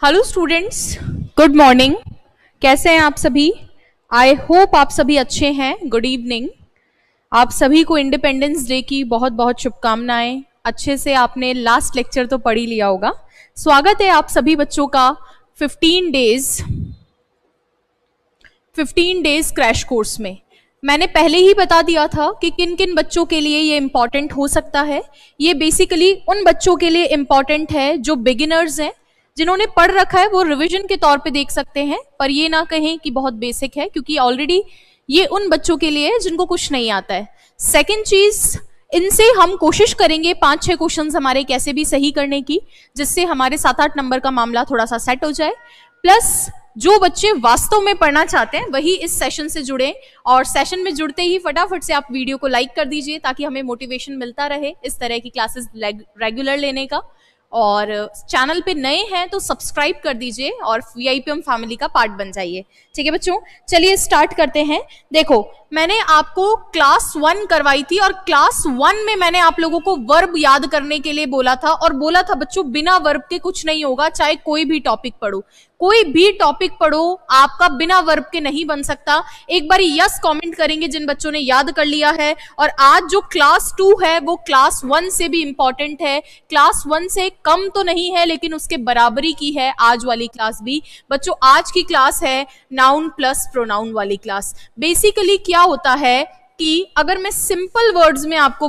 Hello students, good morning. कैसे हैं आप सभी? आई होप आप सभी अच्छे हैं। Good evening. आप सभी को इंडिपेंडेंस डे की बहुत बहुत शुभकामनाएं। अच्छे से आपने लास्ट लेक्चर तो पढ़ ही लिया होगा। स्वागत है आप सभी बच्चों का 15 डेज क्रैश कोर्स में। मैंने पहले ही बता दिया था कि किन किन बच्चों के लिए ये इम्पॉर्टेंट हो सकता है। ये बेसिकली उन बच्चों के लिए इम्पॉर्टेंट है जो बिगिनर्स हैं, जिन्होंने पढ़ रखा है वो रिवीजन के तौर पे देख सकते हैं, पर ये ना कहें कि बहुत बेसिक है, क्योंकि ऑलरेडी ये उन बच्चों के लिए है जिनको कुछ नहीं आता है। सेकेंड चीज, इनसे हम कोशिश करेंगे 5-6 क्वेश्चंस हमारे कैसे भी सही करने की, जिससे हमारे 7-8 नंबर का मामला थोड़ा सा सेट हो जाए। प्लस जो बच्चे वास्तव में पढ़ना चाहते हैं वही इस सेशन से जुड़े, और सेशन में जुड़ते ही फटाफट से आप वीडियो को लाइक कर दीजिए ताकि हमें मोटिवेशन मिलता रहे इस तरह की क्लासेस रेगुलर लेने का। और चैनल पे नए हैं तो सब्सक्राइब कर दीजिए और वीआईपीएम फैमिली का पार्ट बन जाइए। ठीक है बच्चों, चलिए स्टार्ट करते हैं। देखो, मैंने आपको क्लास 1 करवाई थी और क्लास 1 में मैंने आप लोगों को वर्ब याद करने के लिए बोला था, और बोला था बच्चों बिना वर्ब के कुछ नहीं होगा। चाहे कोई भी टॉपिक पढ़ो, कोई भी टॉपिक पढ़ो, आपका बिना वर्ब के नहीं बन सकता। एक बार यस कमेंट करेंगे जिन बच्चों ने याद कर लिया है। और आज जो क्लास 2 है वो क्लास 1 से भी इंपॉर्टेंट है। क्लास 1 से कम तो नहीं है, लेकिन उसके बराबरी की है आज वाली क्लास भी। बच्चों आज की क्लास है नाउन प्लस प्रोनाउन वाली क्लास। बेसिकली क्या होता है कि अगर मैं सिंपल वर्ड्स में आपको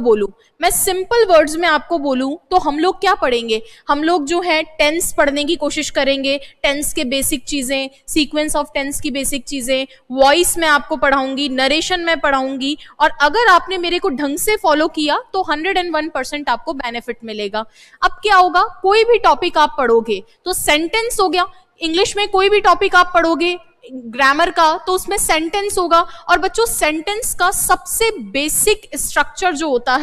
बोलूं तो हम लोग क्या पढ़ेंगे? हम लोग जो है टेंस पढ़ने की कोशिश करेंगे, टेंस के बेसिक चीजें, सीक्वेंस ऑफ टेंस की बेसिक चीजें, वॉइस में आपको पढ़ाऊंगी, नरेशन में पढ़ाऊंगी। और अगर आपने मेरे को ढंग से फॉलो किया तो 101% आपको बेनिफिट मिलेगा। अब क्या होगा, कोई भी टॉपिक आप पढ़ोगे तो सेंटेंस हो गया, इंग्लिश में कोई भी टॉपिक आप पढ़ोगे ग्रामर का तो उसमें सेंटेंस होगा। और बच्चों सेंटेंस का सबसे बेसिक स्ट्रक्चर जो होता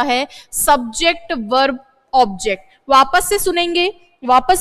है, सब्जेक्ट वर्ब ऑब्जेक्ट। वापस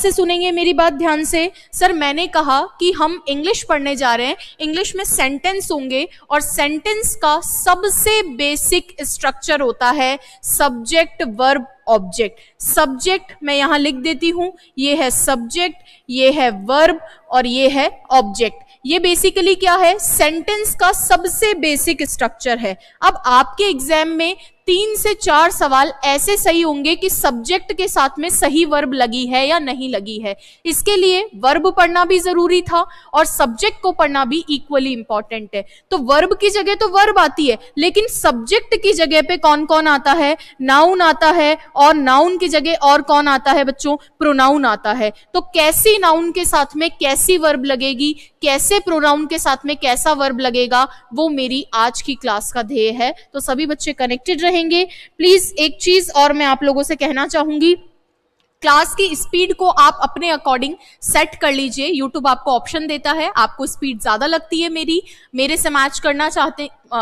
से सुनेंगे मेरी बात ध्यान से। सर मैंने कहा कि हम इंग्लिश पढ़ने जा रहे हैं, इंग्लिश में सेंटेंस होंगे और सेंटेंस का सबसे बेसिक स्ट्रक्चर होता है सब्जेक्ट वर्ब ऑब्जेक्ट। सब्जेक्ट मैं यहां लिख देती हूं, ये है सब्जेक्ट, ये है वर्ब और ये है ऑब्जेक्ट। ये बेसिकली क्या है, सेंटेंस का सबसे बेसिक स्ट्रक्चर है। अब आपके एग्जाम में 3 से 4 सवाल ऐसे सही होंगे कि सब्जेक्ट के साथ में सही वर्ब लगी है या नहीं लगी है। इसके लिए वर्ब पढ़ना भी जरूरी था और सब्जेक्ट को पढ़ना भी इक्वली इंपॉर्टेंट है। तो वर्ब की जगह तो वर्ब आती है, लेकिन सब्जेक्ट की जगह पे कौन कौन आता है? नाउन आता है, और नाउन की जगह और कौन आता है बच्चों? प्रोनाउन आता है। तो कैसी नाउन के साथ में कैसी वर्ब लगेगी, कैसे प्रोनाउन के साथ में कैसा वर्ब लगेगा, वो मेरी आज की क्लास का ध्येय है। तो सभी बच्चे कनेक्टेड रहेंगे। प्लीज एक चीज और मैं आप लोगों से कहना चाहूंगी, क्लास की स्पीड को आप अपने अकॉर्डिंग सेट कर लीजिए। यूट्यूब आपको ऑप्शन देता है, आपको स्पीड ज्यादा लगती है मेरे से मैच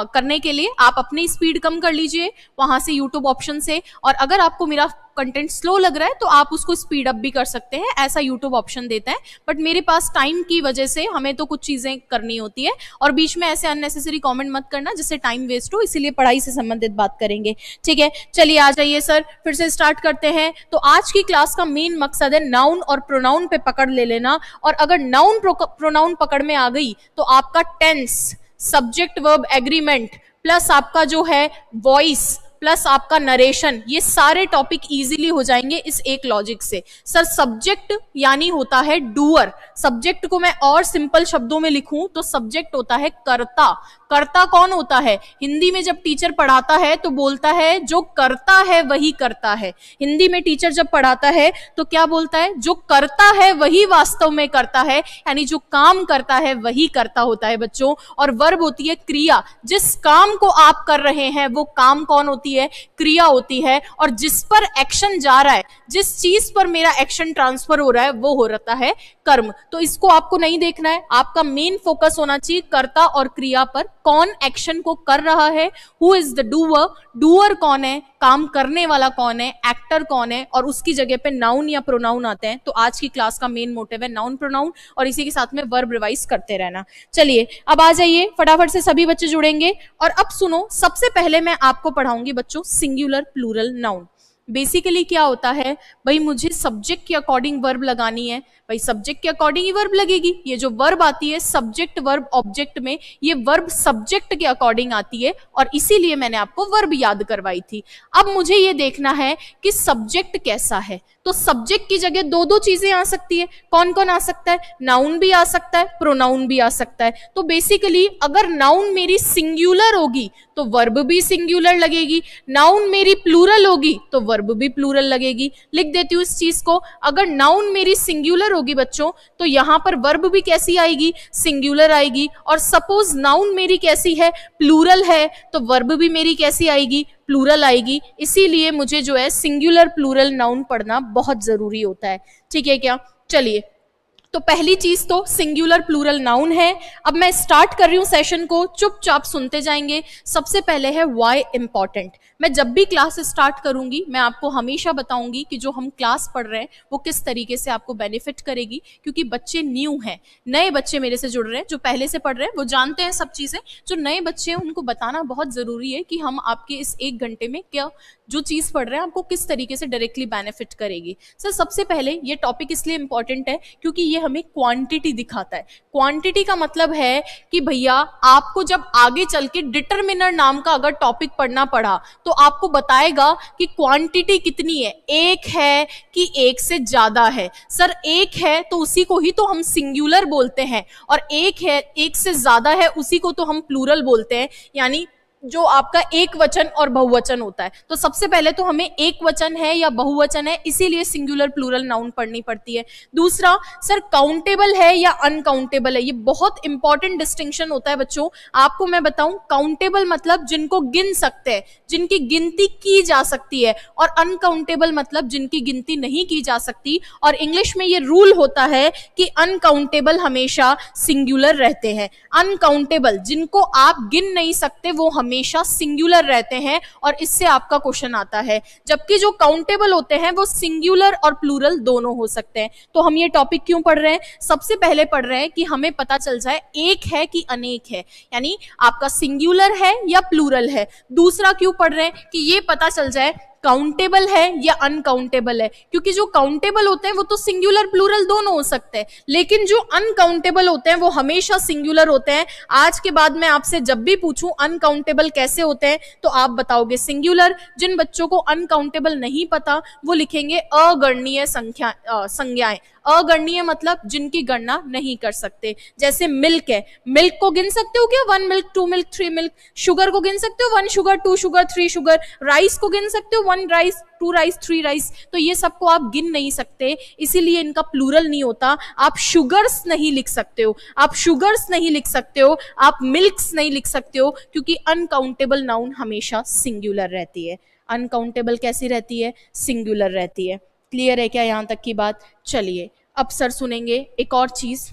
करने के लिए आप अपनी स्पीड कम कर लीजिए वहां से यूट्यूब ऑप्शन से। और अगर आपको मेरा कंटेंट स्लो लग रहा है तो आप उसको स्पीड अप भी कर सकते हैं, ऐसा यूट्यूब ऑप्शन देता है। बट मेरे पास टाइम की वजह से हमें तो कुछ चीजें करनी होती है, और बीच में ऐसे अननेसेसरी कमेंट मत करना जिससे टाइम वेस्ट हो, इसीलिए पढ़ाई से संबंधित बात करेंगे। ठीक है, चलिए आ जाइए सर, फिर से स्टार्ट करते हैं। तो आज की क्लास का मेन मकसद है नाउन और प्रोनाउन पे पकड़ ले लेना। और अगर नाउन प्रोनाउन पकड़ में आ गई तो आपका tense, subject verb agreement, plus आपका जो है वॉइस, प्लस आपका नरेशन, ये सारे टॉपिक इजीली हो जाएंगे इस एक लॉजिक से। सर सब्जेक्ट यानी होता है डूअर। सब्जेक्ट को मैं और सिंपल शब्दों में लिखूं तो सब्जेक्ट होता है कर्ता। कर्ता कौन होता है? हिंदी में जब टीचर पढ़ाता है तो बोलता है जो करता है वही करता है। हिंदी में टीचर जब पढ़ाता है तो क्या बोलता है? जो करता है वही वास्तव में करता है, यानी जो काम करता है वही करता होता है बच्चों। और वर्ब होती है क्रिया। जिस काम को आप कर रहे हैं वो काम कौन होती है? क्रिया होती है। और जिस पर एक्शन जा रहा है, जिस चीज पर मेरा एक्शन ट्रांसफर हो रहा है वो हो रहा है कर्म। तो इसको आपको नहीं देखना है, आपका मेन फोकस होना चाहिए कर्ता और क्रिया पर। कौन एक्शन को कर रहा है, who is the doer, doer कौन है, काम करने वाला कौन है, एक्टर कौन है, और उसकी जगह पे नाउन या प्रोनाउन आते हैं। तो आज की क्लास का मेन मोटिव है नाउन प्रोनाउन, और इसी के साथ में वर्ब रिवाइज करते रहना। चलिए अब आ जाइए, फटाफट से सभी बच्चे जुड़ेंगे। और अब सुनो, सबसे पहले मैं आपको पढ़ाऊंगी बच्चों सिंगुलर प्लूरल नाउन। बेसिकली क्या होता है भाई, मुझे सब्जेक्ट के अकॉर्डिंग वर्ब लगानी है, भाई सब्जेक्ट के अकॉर्डिंग ही वर्ब लगेगी। ये जो वर्ब आती है सब्जेक्ट वर्ब ऑब्जेक्ट में, ये वर्ब सब्जेक्ट के अकॉर्डिंग आती है और इसीलिए मैंने आपको वर्ब याद करवाई थी। अब मुझे ये देखना है कि सब्जेक्ट कैसा है, तो सब्जेक्ट की जगह दो दो चीजें आ सकती है। कौन कौन आ सकता है? नाउन भी आ सकता है, प्रोनाउन भी आ सकता है। तो बेसिकली अगर नाउन मेरी सिंगुलर होगी तो वर्ब भी सिंगुलर लगेगी, नाउन मेरी प्लूरल होगी तो वर्ब भी प्लूरल लगेगी। लिख देती हूँ इस चीज को, अगर नाउन मेरी सिंगुलर होगी बच्चों तो यहां पर वर्ब भी कैसी आएगी? सिंगुलर आएगी। और सपोज नाउन मेरी कैसी है? प्लूरल है, तो वर्ब भी मेरी कैसी आएगी? प्लूरल आएगी। इसीलिए मुझे जो है सिंगुलर प्लूरल नाउन पढ़ना बहुत जरूरी होता है। ठीक है क्या? चलिए, तो पहली चीज तो सिंगुलर प्लूरल नाउन है। अब मैं स्टार्ट कर रही हूं सेशन को, चुपचाप सुनते जाएंगे। सबसे पहले है व्हाई इंपॉर्टेंट। मैं जब भी क्लास स्टार्ट करूंगी मैं आपको हमेशा बताऊंगी कि जो हम क्लास पढ़ रहे हैं वो किस तरीके से आपको बेनिफिट करेगी, क्योंकि बच्चे न्यू हैं, नए बच्चे मेरे से जुड़ रहे हैं। जो पहले से पढ़ रहे हैं वो जानते हैं सब चीजें, जो नए बच्चे हैं उनको बताना बहुत जरूरी है कि हम आपके इस 1 घंटे में क्या जो चीज पढ़ रहे हैं आपको किस तरीके से डायरेक्टली बेनिफिट करेगी। सर सबसे पहले ये टॉपिक इसलिए इंपॉर्टेंट है क्योंकि ये हमें क्वांटिटी दिखाता है। क्वांटिटी का मतलब है कि भैया आपको जब आगे चल के डिटरमिनर नाम का अगर टॉपिक पढ़ना पड़ा तो आपको बताएगा कि क्वांटिटी कितनी है, एक है कि एक से ज्यादा है। सर एक है तो उसी को ही तो हम सिंगुलर बोलते हैं, और एक है, एक से ज्यादा है, उसी को तो हम प्लूरल बोलते हैं। यानी जो आपका एक वचन और बहुवचन होता है, तो सबसे पहले तो हमें एक वचन है या बहुवचन है इसीलिए सिंगुलर प्लूरल नाउन पढ़नी पड़ती है। दूसरा, सर काउंटेबल है या अनकाउंटेबल है, ये बहुत इंपॉर्टेंट डिस्टिंक्शन होता है बच्चों। आपको मैं बताऊं, काउंटेबल मतलब जिनको गिन सकते हैं, जिनकी गिनती की जा सकती है, और अनकाउंटेबल मतलब जिनकी गिनती नहीं की जा सकती। और इंग्लिश में ये रूल होता है कि अनकाउंटेबल हमेशा सिंगुलर रहते हैं। अनकाउंटेबल जिनको आप गिन नहीं सकते वो हमेशा सिंगुलर रहते हैं, और इससे आपका क्वेश्चन आता है। जबकि जो काउंटेबल होते हैं वो सिंगुलर और प्लूरल दोनों हो सकते हैं। तो हम ये टॉपिक क्यों पढ़ रहे हैं? सबसे पहले पढ़ रहे हैं कि हमें पता चल जाए एक है कि अनेक है, यानी आपका सिंगुलर है या प्लूरल है। दूसरा क्यों पढ़ रहे हैं कि ये पता चल जाए काउंटेबल है या अनकाउंटेबल है, क्योंकि जो काउंटेबल होते हैं वो तो सिंगुलर प्लूरल दोनों हो सकते हैं, लेकिन जो अनकाउंटेबल होते हैं वो हमेशा सिंगुलर होते हैं। आज के बाद मैं आपसे जब भी पूछूं अनकाउंटेबल कैसे होते हैं तो आप बताओगे सिंगुलर। जिन बच्चों को अनकाउंटेबल नहीं पता वो लिखेंगे अगणनीय संज्ञाएं। अगणनीय मतलब जिनकी गणना नहीं कर सकते। जैसे मिल्क है, मिल्क को गिन सकते हो क्या? 1 मिल्क, 2 मिल्क, 3 मिल्क। शुगर को गिन सकते हो? 1 शुगर, 2 शुगर, 3 शुगर। राइस को गिन सकते हो? 1 राइस, 2 राइस, 3 राइस। तो ये सबको आप गिन नहीं सकते, इसीलिए इनका प्लूरल नहीं होता। आप शुगर्स नहीं लिख सकते हो, आप शुगर्स नहीं लिख सकते हो, आप मिल्क्स नहीं लिख सकते हो, क्योंकि अनकाउंटेबल नाउन हमेशा सिंगुलर रहती है। अनकाउंटेबल कैसी रहती है? सिंगुलर रहती है। क्लियर है क्या यहाँ तक की बात? चलिए अब सर सुनेंगे एक और चीज,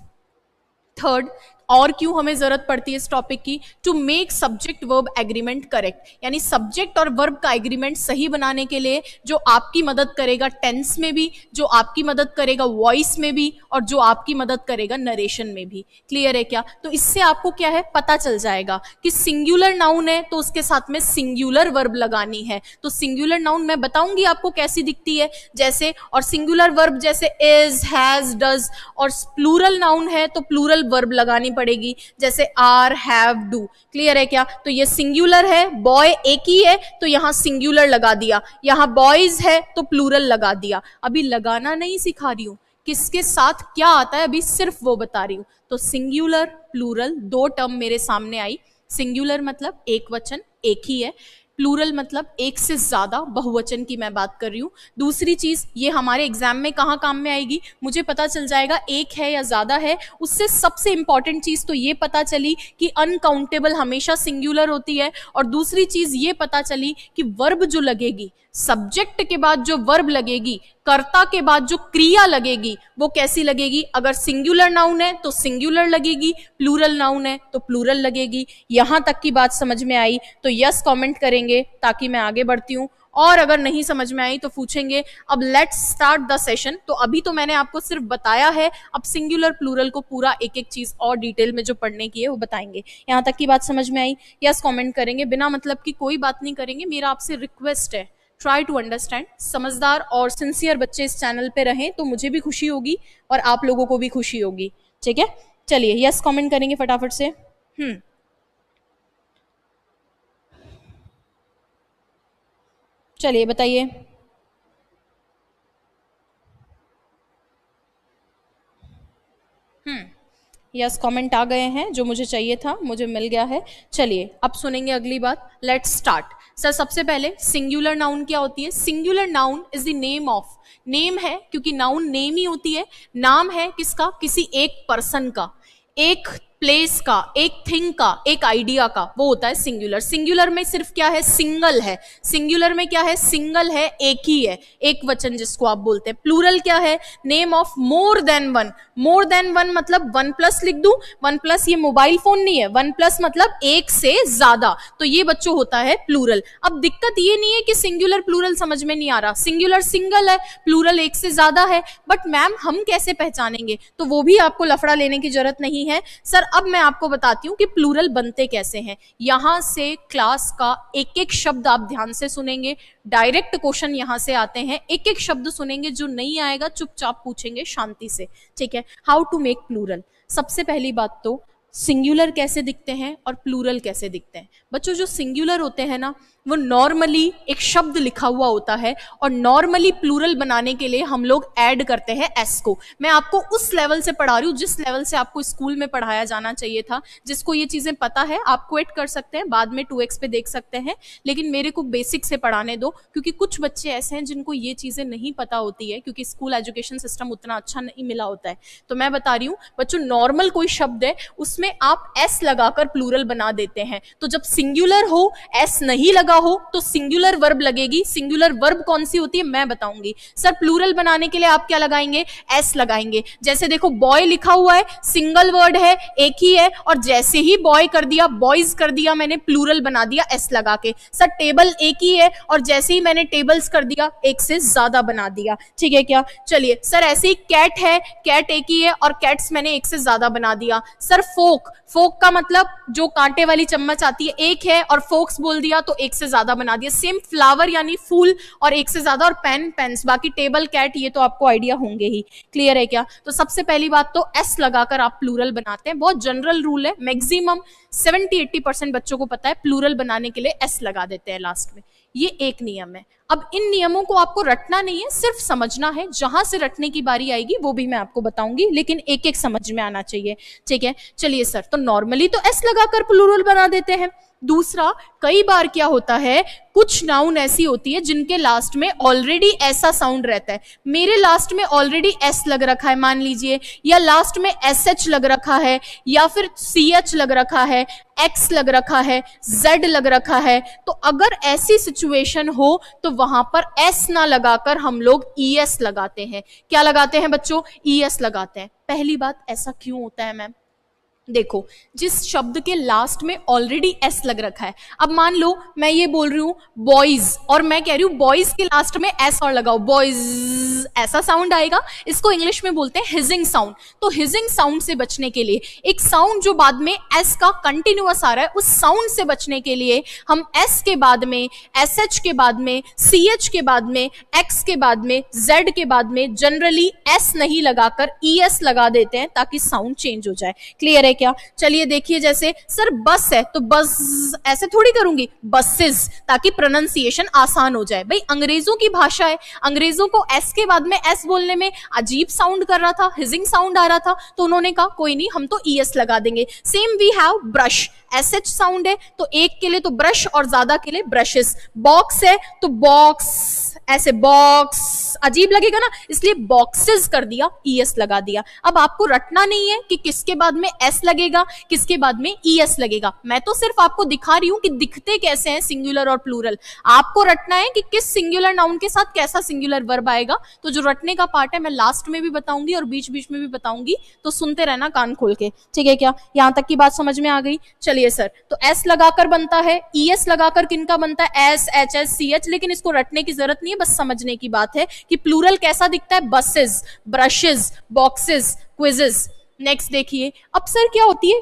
थर्ड, और क्यों हमें जरूरत पड़ती है इस टॉपिक की? To make subject verb agreement correct, यानी सब्जेक्ट और वर्ब का एग्रीमेंट सही बनाने के लिए जो आपकी मदद करेगा टेंस में भी, जो आपकी मदद करेगा वॉइस में भी, और जो आपकी मदद करेगा नरेशन में भी। क्लियर है क्या? तो इससे आपको क्या है पता चल जाएगा कि सिंगुलर नाउन है तो उसके साथ में सिंगुलर वर्ब लगानी है। तो सिंगुलर नाउन मैं बताऊंगी आपको कैसी दिखती है जैसे, और सिंगुलर वर्ब जैसे इज, हैज, डज, और प्लूरल नाउन है तो प्लूरल वर्ब लगानी पड़ेगी जैसे आर, हैव, डू। क्लियर है क्या? तो ये सिंगुलर है, बॉय एक ही है तो यहां सिंगुलर लगा दिया, यहां बॉयज है तो प्लूरल लगा दिया। अभी लगाना नहीं सिखा रही हूं, किसके साथ क्या आता है अभी सिर्फ वो बता रही हूं। तो सिंगुलर प्लूरल दो टर्म मेरे सामने आई। सिंगुलर मतलब एक वचन, एक ही है। प्लूरल मतलब एक से ज्यादा, बहुवचन की मैं बात कर रही हूं। दूसरी चीज, ये हमारे एग्जाम में कहाँ काम में आएगी? मुझे पता चल जाएगा एक है या ज्यादा है। उससे सबसे इंपॉर्टेंट चीज तो ये पता चली कि अनकाउंटेबल हमेशा सिंगुलर होती है, और दूसरी चीज ये पता चली कि वर्ब जो लगेगी, सब्जेक्ट के बाद जो वर्ब लगेगी, कर्ता के बाद जो क्रिया लगेगी, वो कैसी लगेगी? अगर सिंगुलर नाउन है तो सिंगुलर लगेगी, प्लूरल नाउन है तो प्लूरल लगेगी। यहां तक की बात समझ में आई तो यस कमेंट करेंगे ताकि मैं आगे बढ़ती हूँ, और अगर नहीं समझ में आई तो पूछेंगे। अब लेट्स स्टार्ट द सेशन। तो अभी तो मैंने आपको सिर्फ बताया है, अब सिंगुलर प्लूरल को पूरा एक एक चीज और डिटेल में जो पढ़ने की है वो बताएंगे। यहां तक की बात समझ में आई? यस कमेंट करेंगे, बिना मतलब की कोई बात नहीं करेंगे। मेरा आपसे रिक्वेस्ट है, ट्राई टू अंडरस्टैंड। समझदार और सिंसियर बच्चे इस चैनल पे रहें तो मुझे भी खुशी होगी और आप लोगों को भी खुशी होगी, ठीक है। चलिए यस कमेंट करेंगे फटाफट से। चलिए बताइए। यस कमेंट आ गए हैं, जो मुझे चाहिए था मुझे मिल गया है। चलिए अब सुनेंगे अगली बात। Let's start. सर सबसे पहले सिंगुलर नाउन क्या होती है? Singular noun is the name of, name है क्योंकि नाउन नेम ही होती है, नाम है किसका? किसी एक पर्सन का, एक प्लेस का, एक थिंग का, एक आइडिया का, वो होता है सिंगुलर। सिंगुलर में सिर्फ क्या है? सिंगल है। सिंगुलर में क्या है? सिंगल है, एक ही है, एक वचन जिसको आप बोलते हैं। प्लूरल क्या है? Name of more than one. More than one मतलब वन प्लस लिख दूं, वन प्लस ये मोबाइल फोन नहीं है, वन प्लस मतलब एक से ज्यादा, तो ये बच्चों होता है प्लूरल। अब दिक्कत ये नहीं है कि सिंगुलर प्लूरल समझ में नहीं आ रहा, सिंगुलर सिंगल है, प्लूरल एक से ज्यादा है, बट मैम हम कैसे पहचानेंगे? तो वो भी आपको लफड़ा लेने की जरूरत नहीं है। सर अब मैं आपको बताती हूँ कि प्लूरल बनते कैसे हैं। यहां से क्लास का एक एक शब्द आप ध्यान से सुनेंगे, डायरेक्ट क्वेश्चन यहां से आते हैं, एक एक शब्द सुनेंगे, जो नहीं आएगा चुपचाप पूछेंगे शांति से, ठीक है। How to make plural. सबसे पहली बात तो सिंगुलर कैसे दिखते हैं और प्लूरल कैसे दिखते हैं। बच्चों जो सिंगुलर होते हैं ना, वो नॉर्मली एक शब्द लिखा हुआ होता है, और नॉर्मली प्लूरल बनाने के लिए हम लोग ऐड करते हैं एस को। मैं आपको उस लेवल से पढ़ा रही हूँ जिस लेवल से आपको स्कूल में पढ़ाया जाना चाहिए था। जिसको ये चीजें पता है आप क्विट कर सकते हैं, बाद में 2x पे देख सकते हैं, लेकिन मेरे को बेसिक से पढ़ाने दो, क्योंकि कुछ बच्चे ऐसे हैं जिनको ये चीजें नहीं पता होती है, क्योंकि स्कूल एजुकेशन सिस्टम उतना अच्छा नहीं मिला होता है। तो मैं बता रही हूँ बच्चों, नॉर्मल कोई शब्द है उसमें आप एस लगाकर प्लूरल बना देते हैं, तो जब सिंगुलर हो, एस नहीं लगा हो, तो सिंगुलर वर्ब लगेगी। सिंगुलर वर्ब कौन सी होती है मैं बताऊंगी। सर प्लूरल बनाने के लिए आप क्या लगाएंगे? एस लगाएंगे। जैसे देखो बॉय लिखा हुआ है, सिंगल वर्ड है, एक ही है, और जैसे ही बॉय कर दिया, बॉयज कर दिया, मैंने प्लूरल बना दिया एस लगा के। सर टेबल एक ही है, और जैसे ही मैंने टेबल्स कर दिया, एक से ज्यादा बना दिया, ठीक है क्या। चलिए सर ऐसे ही कैट है, कैट एक ही है, और कैट्स मैंने एक से ज्यादा बना दिया। सर फोक, फोक का मतलब जो कांटे वाली चम्मच आती है, एक है, और फोक्स बोल दिया तो एक से ज्यादा बना दिया। सेम फ्लावर यानी फूल, और एक से ज्यादा, और पेन पेन्स। बाकी टेबल कैट ये तो आपको आइडिया होंगे ही। क्लियर है क्या। तो सबसे पहली बात तो एस लगाकर आप प्लूरल बनाते हैं, बहुत जनरल रूल है, मैक्सिमम 70-80% बच्चों को पता है प्लूरल बनाने के लिए एस लगा देते हैं लास्ट में। ये एक नियम है। अब इन नियमों को आपको रटना नहीं है, सिर्फ समझना है। जहां से रटने की बारी आएगी वो भी मैं आपको बताऊंगी, लेकिन एक एक समझ में आना चाहिए, ठीक है। चलिए सर, तो नॉर्मली तो एस लगाकर प्लूरल बना देते हैं। दूसरा, कई बार क्या होता है, कुछ नाउन ऐसी होती है जिनके लास्ट में ऑलरेडी ऐसा साउंड रहता है। मेरे लास्ट में ऑलरेडी एस लग रखा है मान लीजिए, या लास्ट में एस एच लग रखा है, या फिर सी एच लग रखा है, एक्स लग रखा है, जेड लग रखा है। तो अगर ऐसी सिचुएशन हो तो वहां पर एस ना लगाकर हम लोग ई एस लगाते हैं। क्या लगाते हैं बच्चों? ई एस लगाते हैं। पहली बात, ऐसा क्यों होता है मैम? देखो, जिस शब्द के लास्ट में ऑलरेडी एस लग रखा है, अब मान लो मैं ये बोल रही हूं बॉयज, और मैं कह रही हूं बॉयज के लास्ट में एस और लगाओ, बॉयज, ऐसा साउंड आएगा। इसको इंग्लिश में बोलते हैं हिजिंग साउंड। तो हिजिंग साउंड से बचने के लिए, एक साउंड जो बाद में एस का कंटिन्यूअस आ रहा है, उस साउंड से बचने के लिए हम एस के बाद में, एस एच के बाद में, सी एच के बाद में, एक्स के बाद में, जेड के बाद में जनरली एस नहीं लगाकर ई एस लगा देते हैं, ताकि साउंड चेंज हो जाए। क्लियर है क्या। चलिए देखिए, जैसे सर बस है तो बस ऐसे थोड़ी करूंगी, बसेस, ताकि प्रोनाउंसिएशन आसान हो जाए। भाई अंग्रेजों की भाषा है, अंग्रेजों को एस के बाद में एस बोलने में अजीब साउंड कर रहा था, हिजिंग साउंड आ रहा था, तो उन्होंने कहा कोई नहीं, हम तो ई एस लगा देंगे। Same we have brush, S H sound है तो एक के लिए तो ब्रश और ज्यादा के लिए ब्रशेस। बॉक्स है तो बॉक्स, ऐसे बॉक्स अजीब लगेगा ना, इसलिए बॉक्सेस कर दिया, ई एस लगा दिया। अब आपको रटना नहीं है कि किसके बाद में एस लगेगा, किसके बाद में ई एस लगेगा। मैं तो सिर्फ आपको दिखा रही हूं कि दिखते कैसे हैं सिंगुलर और प्लूरल। आपको रटना है कि किस सिंगुलर नाउन के साथ कैसा सिंगुलर वर्ब आएगा। तो जो रटने का पार्ट है मैं लास्ट में भी बताऊंगी और बीच बीच में भी बताऊंगी, तो सुनते रहना कान खोल के, ठीक है क्या। यहां तक की बात समझ में आ गई। चलिए सर, तो एस लगाकर बनता है, ई एस लगाकर किनका बनता है? S H S C H. लेकिन इसको रटने की जरूरत नहीं है, बस समझने की बात है कि प्लूरल कैसा दिखता है। Buses, brushes, boxes, quizzes. Next देखिए, अब सर क्या होती है,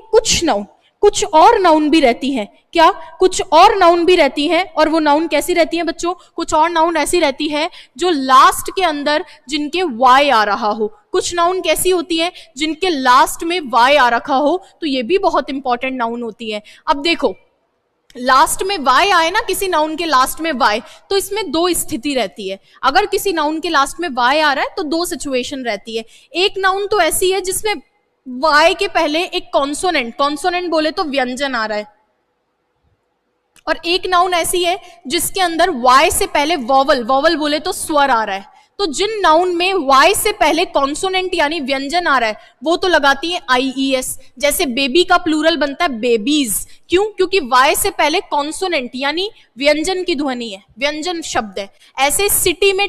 कुछ और नाउन भी रहती है। क्या? कुछ और नाउन भी रहती है। और वो नाउन कैसी रहती है बच्चों? कुछ और नाउन ऐसी रहती है जो लास्ट के अंदर जिनके वाई आ रहा हो। कुछ नाउन कैसी होती है? जिनके लास्ट में वाई आ रखा हो, तो ये भी बहुत इंपॉर्टेंट नाउन होती है। अब देखो, लास्ट में वाई आए ना, किसी नाउन के लास्ट में वाई, तो इसमें दो स्थिति रहती है। अगर किसी नाउन के लास्ट में वाई आ रहा है तो दो सिचुएशन रहती है। एक नाउन तो ऐसी है जिसमें वाई के पहले एक कॉन्सोनेंट, कॉन्सोनेंट बोले तो व्यंजन आ रहा है, और एक नाउन ऐसी है जिसके अंदर वाई से पहले वॉवल, वॉवल बोले तो स्वर आ रहा है। तो जिन नाउन में वाई से पहले कॉन्सोनेंट यानी व्यंजन आ रहा है वो तो लगाती है आईईएस। जैसे बेबी का प्लूरल बनता है बेबीज, क्यों? क्योंकि वाई से पहले कॉन्सोनेंट यानी व्यंजन की ध्वनि है, व्यंजन शब्द है। ऐसे सिटी में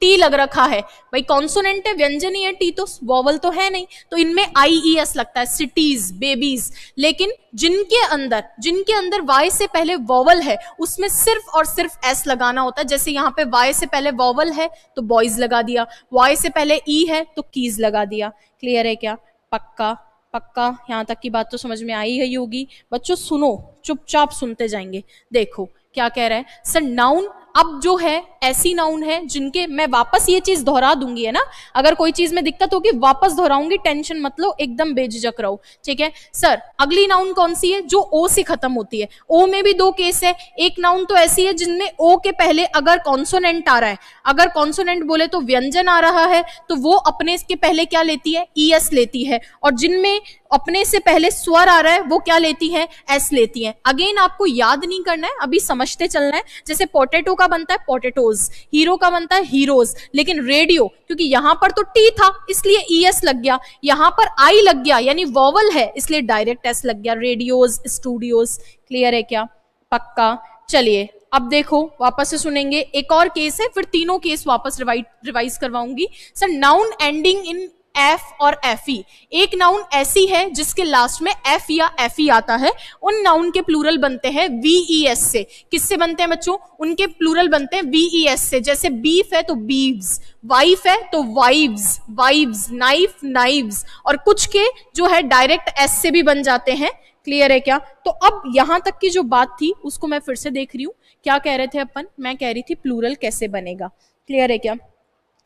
टी लग रखा है, भाई कॉन्सोनेंट है, व्यंजन ही है, टी तो वॉवल तो है नहीं, तो इनमें आईईएस लगता है, सिटीज, बेबीज। लेकिन जिनके अंदर वाई से पहले वॉवल है उसमें सिर्फ और सिर्फ एस लगाना होता है। जैसे यहाँ पे वाई से पहले वॉवल है तो बॉयज लगा दिया, वाई से पहले ई है तो कीज लगा दिया। क्लियर है क्या? पक्का? पक्का यहाँ तक की बात तो समझ में आई ही होगी। बच्चों सुनो, चुपचाप सुनते जाएंगे। देखो क्या कह रहा है सर, नाउन अब जो है ऐसी नाउन है जिनके, मैं वापस ये चीज दोहरा दूंगी है ना, अगर कोई चीज में दिक्कत होगी वापस दोहराऊंगी, टेंशन मत लो, एकदम बेझिझक रहो, ठीक है। सर अगली नाउन कौन सी है? जो ओ से खत्म होती है। ओ में भी दो केस है। एक नाउन तो ऐसी है जिनमें ओ के पहले अगर कॉन्सोनेंट आ रहा है, अगर कॉन्सोनेंट बोले तो व्यंजन आ रहा है, तो वो अपने के पहले क्या लेती है? ईएस लेती है। और जिनमें अपने से पहले स्वर आ रहा है वो क्या लेती है? एस लेती है। अगेन आपको याद नहीं करना है, अभी समझते चलना है। जैसे पोटैटो का बनता है पोटैटोज, हीरो का बनता है हीरोज, लेकिन रेडियो, क्योंकि यहां पर तो टी था इसलिए ईएस लग गया, यहां पर आई लग गया यानी वॉवल है इसलिए डायरेक्ट एस लग गया, रेडियोज, स्टूडियोज। क्लियर है क्या? पक्का? चलिए अब देखो वापस से सुनेंगे, एक और केस है, फिर तीनों केस वापस रिवाइज करवाऊंगी। Sir noun ending in F और एफ ई, एक नाउन ऐसी है जिसके लास्ट में एफ या एफ ई आता है, उन नाउन के प्लूरल बनते हैं वीईएस से। किससे बनते हैं बच्चों? उनके प्लूरल बनते हैं वीईएस से। जैसे बीफ है तो बीव्स, वाइफ है तो वाइव्स, वाइव्स, नाइफ, नाइव्स, और कुछ के जो है डायरेक्ट एस से भी बन जाते हैं। क्लियर है क्या? तो अब यहां तक की जो बात थी उसको मैं फिर से देख रही हूं, क्या कह रहे थे अपन? मैं कह रही थी प्लूरल कैसे बनेगा। क्लियर है क्या?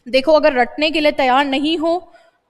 देखो अगर रटने के लिए तैयार नहीं हो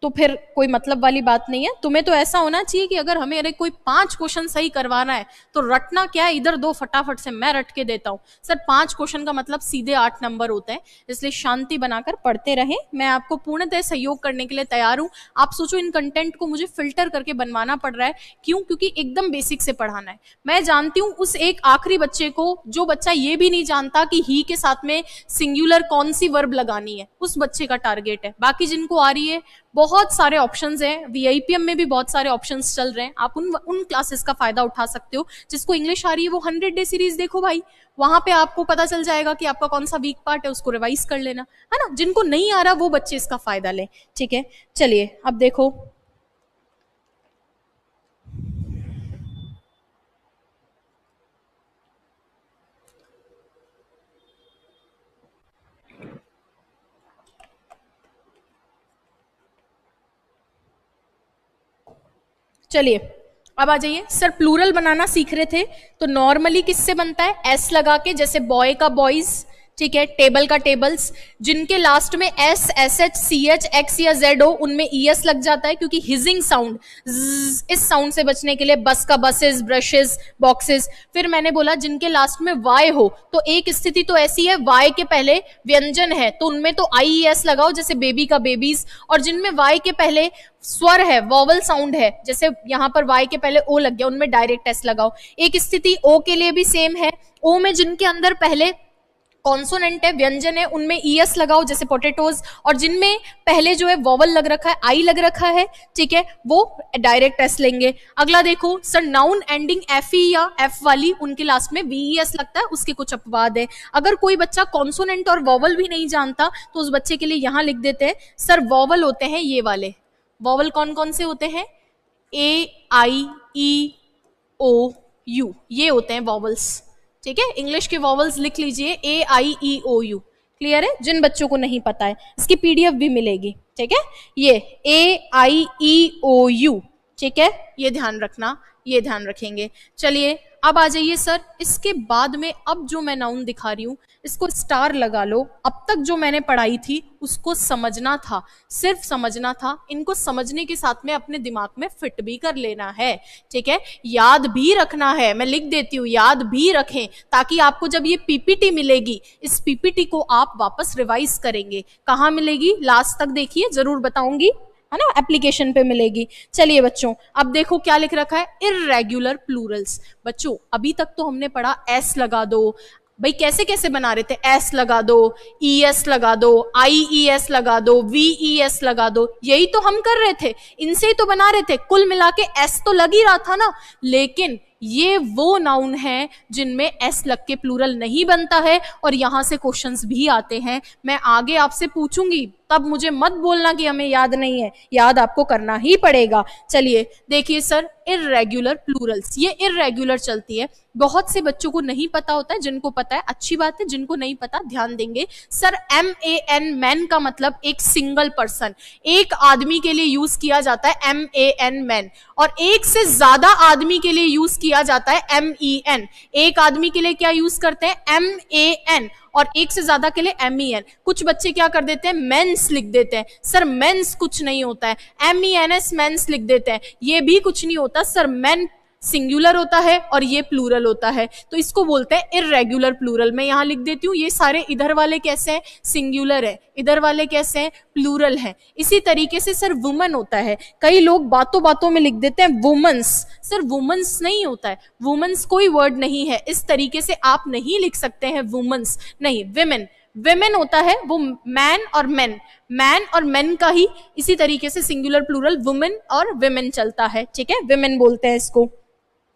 तो फिर कोई मतलब वाली बात नहीं है। तुम्हें तो ऐसा होना चाहिए कि अगर हमें कोई 5 क्वेश्चन सही करवाना है तो रटना क्या है, इधर दो फटाफट से मैं रट के देता हूँ। सर 5 क्वेश्चन का मतलब सीधे 8 नंबर होते हैं, इसलिए शांति बनाकर पढ़ते रहें। मैं आपको पूर्णतः सहयोग करने के लिए तैयार हूँ। आप सोचो इन कंटेंट को मुझे फिल्टर करके बनवाना पड़ रहा है, क्यों? क्योंकि एकदम बेसिक से पढ़ाना है। मैं जानती हूँ उस एक आखिरी बच्चे को, जो बच्चा ये भी नहीं जानता कि ही के साथ में सिंगुलर कौन सी वर्ब लगानी है, उस बच्चे का टारगेट है। बाकी जिनको आ रही है, बहुत सारे ऑप्शंस हैं, वीआईपीएम में भी बहुत सारे ऑप्शंस चल रहे हैं, आप उन क्लासेस का फायदा उठा सकते हो। जिसको इंग्लिश आ रही है वो 100 डे सीरीज देखो भाई, वहां पे आपको पता चल जाएगा कि आपका कौन सा वीक पार्ट है, उसको रिवाइज कर लेना, है ना। जिनको नहीं आ रहा वो बच्चे इसका फायदा लें, ठीक है। चलिए अब देखो, चलिए अब आ जाइए। सर प्लूरल बनाना सीख रहे थे तो नॉर्मली किससे बनता है? एस लगा के, जैसे बॉय का बॉयज, ठीक है, टेबल का टेबल्स। जिनके लास्ट में S, S H, C H, X या जेड हो उनमें ईएस लग जाता है, क्योंकि हिजिंग साउंड, इस साउंड से बचने के लिए बस का बसेस, ब्रशेस, बॉक्सेस। फिर मैंने बोला जिनके लास्ट में वाई हो, तो एक स्थिति तो ऐसी है वाई के पहले व्यंजन है तो उनमें तो आईईएस लगाओ, जैसे बेबी का बेबीज। और जिनमें वाई के पहले स्वर है, वॉवल साउंड है, जैसे यहां पर वाई के पहले ओ लग गया, उनमें डायरेक्ट एस लगाओ। एक स्थिति ओ के लिए भी सेम है, ओ में जिनके अंदर पहले कॉन्सोनेंट है, व्यंजन है, उनमें ईएस लगाओ, जैसे पोटैटोज। और जिनमें पहले जो है वॉवल लग रखा है, आई लग रखा है, ठीक है, वो डायरेक्ट एस लेंगे। अगला देखो sir, noun ending F E या एफ वाली, उनके लास्ट में वीईएस लगता है, उसके कुछ अपवाद है। अगर कोई बच्चा कॉन्सोनेंट और वॉवल भी नहीं जानता तो उस बच्चे के लिए यहां लिख देते हैं सर वॉवल होते हैं ये वाले। वॉवल कौन कौन से होते हैं? ए, आई, ई, ओ, यू, ये होते हैं वॉवल्स, ठीक है। इंग्लिश के वॉवल्स लिख लीजिए, ए, आई, ई, ओ, यू। क्लियर है? जिन बच्चों को नहीं पता है इसकी पीडीएफ भी मिलेगी, ठीक है। ये ए, आई, ई, ओ, यू, ठीक है, ये ध्यान रखना। ये ध्यान रखेंगे। चलिए अब आ जाइए सर, इसके बाद में अब जो मैं नाउन दिखा रही हूं इसको स्टार लगा लो। अब तक जो मैंने पढ़ाई थी उसको समझना था, सिर्फ समझना था, इनको समझने के साथ में अपने दिमाग में फिट भी कर लेना है, ठीक है, याद भी रखना है। मैं लिख देती हूँ, याद भी रखें, ताकि आपको जब ये पीपीटी मिलेगी, इस पीपीटी को आप वापस रिवाइज करेंगे। कहाँ मिलेगी, लास्ट तक देखिए, जरूर बताऊंगी, है ना, एप्लीकेशन पे मिलेगी। चलिए बच्चों, अब देखो क्या लिख रखा है, इर्रेगुलर प्लूरल्स। बच्चों अभी तक तो हमने पढ़ा एस लगा दो, भाई कैसे कैसे बना रहे थे, एस लगा दो, ई एस लगा दो, आई ई एस लगा दो, वी ई एस लगा दो, यही तो हम कर रहे थे, इनसे ही तो बना रहे थे। कुल मिला के एस तो लग ही रहा था ना, लेकिन ये वो नाउन है जिनमें एस लग के प्लूरल नहीं बनता है, और यहां से क्वेश्चंस भी आते हैं। मैं आगे आपसे पूछूंगी, तब मुझे मत बोलना कि हमें याद नहीं है, याद आपको करना ही पड़ेगा। चलिए देखिए सर, इर्रेगुलर प्लूरल्स, ये इर्रेगुलर चलती है, बहुत से बच्चों को नहीं पता होता है, जिनको पता है अच्छी बात है, जिनको नहीं पता ध्यान देंगे। सर MAN, मैन का मतलब एक सिंगल पर्सन, एक आदमी के लिए यूज किया जाता है MAN, मैन, और एक से ज्यादा आदमी के लिए यूज किया जाता है MEN। एक आदमी के लिए क्या यूज करते हैं, MAN, और एक से ज्यादा के लिए MEN। कुछ बच्चे क्या कर देते हैं, मेंस लिख देते हैं। सर मेंस कुछ नहीं होता है, MENS मेंस लिख देते हैं, ये भी कुछ नहीं होता सर। मेन सिंगुलर होता है और ये प्लूरल होता है, तो इसको बोलते हैं इर्रेगुलर प्लूरल। मैं यहां लिख देती हूँ, ये सारे इधर वाले कैसे हैं, सिंगुलर है, इधर वाले कैसे हैं, प्लूरल है। इसी तरीके से सर वुमन होता है, कई लोग बातों बातों में लिख देते हैं वुमेन्स, सर वुमेन्स नहीं होता है, वुमेन्स कोई वर्ड नहीं है, इस तरीके से आप नहीं लिख सकते हैं वुमेन्स, नहीं, विमेन, विमेन होता है वो मैन और मेन, मैन और मेन का ही इसी तरीके से सिंगुलर प्लूरल वुमेन और विमेन चलता है, ठीक है, विमेन बोलते हैं इसको।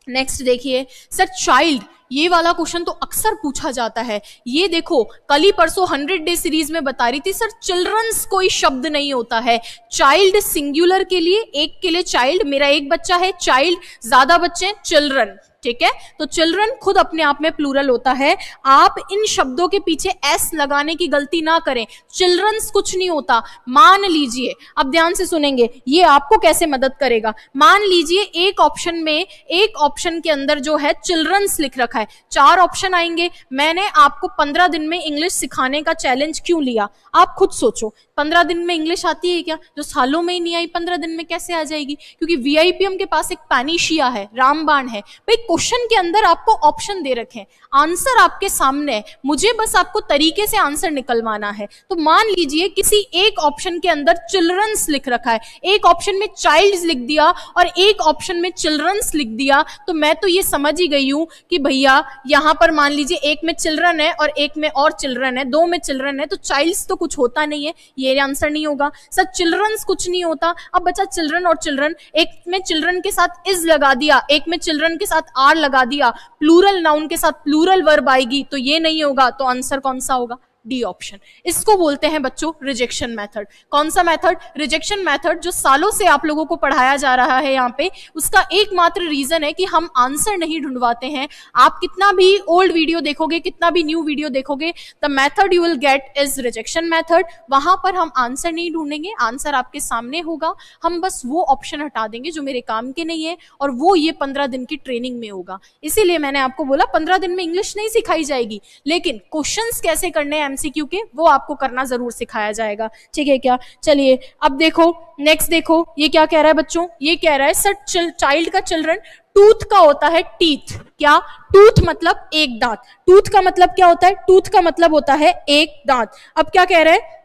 नेक्स्ट देखिए सर, चाइल्ड, ये वाला क्वेश्चन तो अक्सर पूछा जाता है। ये देखो कल ही परसों 100 डे सीरीज में बता रही थी सर, चिल्ड्रंस कोई शब्द नहीं होता है, चाइल्ड सिंगुलर के लिए, एक के लिए चाइल्ड, मेरा एक बच्चा है, चाइल्ड, ज्यादा बच्चे हैं, चिल्ड्रन, ठीक है, तो चिल्ड्रन खुद अपने आप में प्लूरल होता है। आप इन शब्दों के पीछे एस लगाने की गलती ना करें, चिल्ड्रंस कुछ नहीं होता। मान लीजिए, अब ध्यान से सुनेंगे, ये आपको कैसे मदद करेगा। मान लीजिए एक ऑप्शन में, एक ऑप्शन के अंदर जो है चिल्ड्रंस लिख रखा है, 4 ऑप्शन आएंगे। मैंने आपको 15 दिन में इंग्लिश सिखाने का चैलेंज क्यों लिया, आप खुद सोचो। 15 दिन में इंग्लिश आती है क्या, जो सालों में ही नहीं आई 15 दिन में कैसे आ जाएगी, क्योंकि VIPM के पास एक पैनिशिया है, रामबाण है। भाई क्वेश्चन के अंदर आपको ऑप्शन दे रखे हैं, आंसर आपके सामने है, मुझे बस आपको तरीके से आंसर निकलवाना है। तो मान लीजिए किसी एक ऑप्शन के अंदर चिल्ड्रंस लिख रखा है, एक ऑप्शन में चाइल्ड्स लिख दिया और एक ऑप्शन में चिल्ड्रंस लिख दिया, तो मैं तो ये समझ ही गई हूं कि भैया यहां पर मान लीजिए एक में चिल्ड्रन है और एक में और चिल्ड्रन है, 2 में चिल्ड्रन है, तो चाइल्ड्स तो कुछ होता नहीं है, ये आंसर नहीं होगा। सर चिल्ड्रंस कुछ नहीं होता, अब बचा चिल्ड्रन और चिल्ड्रन, एक में चिल्ड्रन के साथ इज लगा दिया, एक में चिल्ड्रन के साथ आर लगा दिया, प्लूरल नाउन के साथ प्लूरल वर्ब आएगी, तो ये नहीं होगा, तो आंसर कौन सा होगा, डी ऑप्शन। इसको बोलते हैं बच्चों रिजेक्शन मेथड। कौन सा मेथड, रिजेक्शन मेथड, जो सालों से आप लोगों को पढ़ाया जा रहा है यहाँ पे। उसका एकमात्र रीजन है कि हम आंसर नहीं ढूंढवाते हैं। आप कितना भी ओल्ड वीडियो देखोगे, कितना भी न्यू वीडियो देखोगे, the method you will get is rejection method. वहां पर हम आंसर नहीं ढूंढेंगे, आंसर आपके सामने होगा, हम बस वो ऑप्शन हटा देंगे जो मेरे काम के नहीं है, और वो ये 15 दिन की ट्रेनिंग में होगा। इसीलिए मैंने आपको बोला 15 दिन में इंग्लिश नहीं सिखाई जाएगी, लेकिन क्वेश्चंस कैसे करने हैं MCQ के, वो आपको करना जरूर सिखाया जाएगा, ठीक है क्या। चलिए अब देखो, नेक्स्ट देखो, ये क्या कह रहा है बच्चों, ये कह रहा है सर चाइल्ड का चिल्ड्रन टूथ का होता है टीथ। क्या, टूथ मतलब एक दांत, टूथ का मतलब क्या होता है, टूथ का मतलब होता है एक दांत। अब क्या कह रहा है,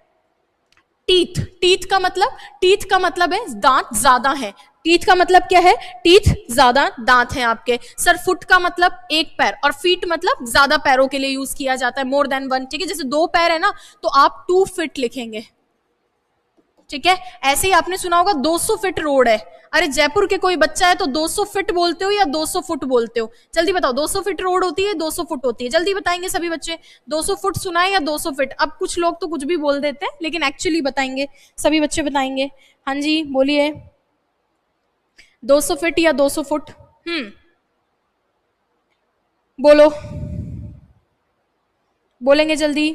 टीथ, टीथ का मतलब, टीथ का मतलब है दांत ज्यादा है, टीथ का मतलब क्या है, टीथ ज्यादा दांत हैं आपके। सर फुट का मतलब एक पैर, और फीट मतलब ज्यादा पैरों के लिए यूज किया जाता है, मोर देन 1, ठीक है, जैसे 2 पैर है ना, तो आप 2 फीट लिखेंगे, ठीक है। ऐसे ही आपने सुना होगा 200 फीट रोड है, अरे जयपुर के कोई बच्चा है तो 200 फीट बोलते हो या 200 फुट बोलते हो, जल्दी बताओ, 200 फीट रोड होती है, 200 फुट होती है, जल्दी बताएंगे सभी बच्चे, 200 फुट सुना है या 200 फीट। अब कुछ लोग तो कुछ भी बोल देते हैं, लेकिन एक्चुअली बताएंगे, सभी बच्चे बताएंगे। हाँ जी बोलिए, 200 फीट या 200 फुट, बोलो, बोलेंगे जल्दी,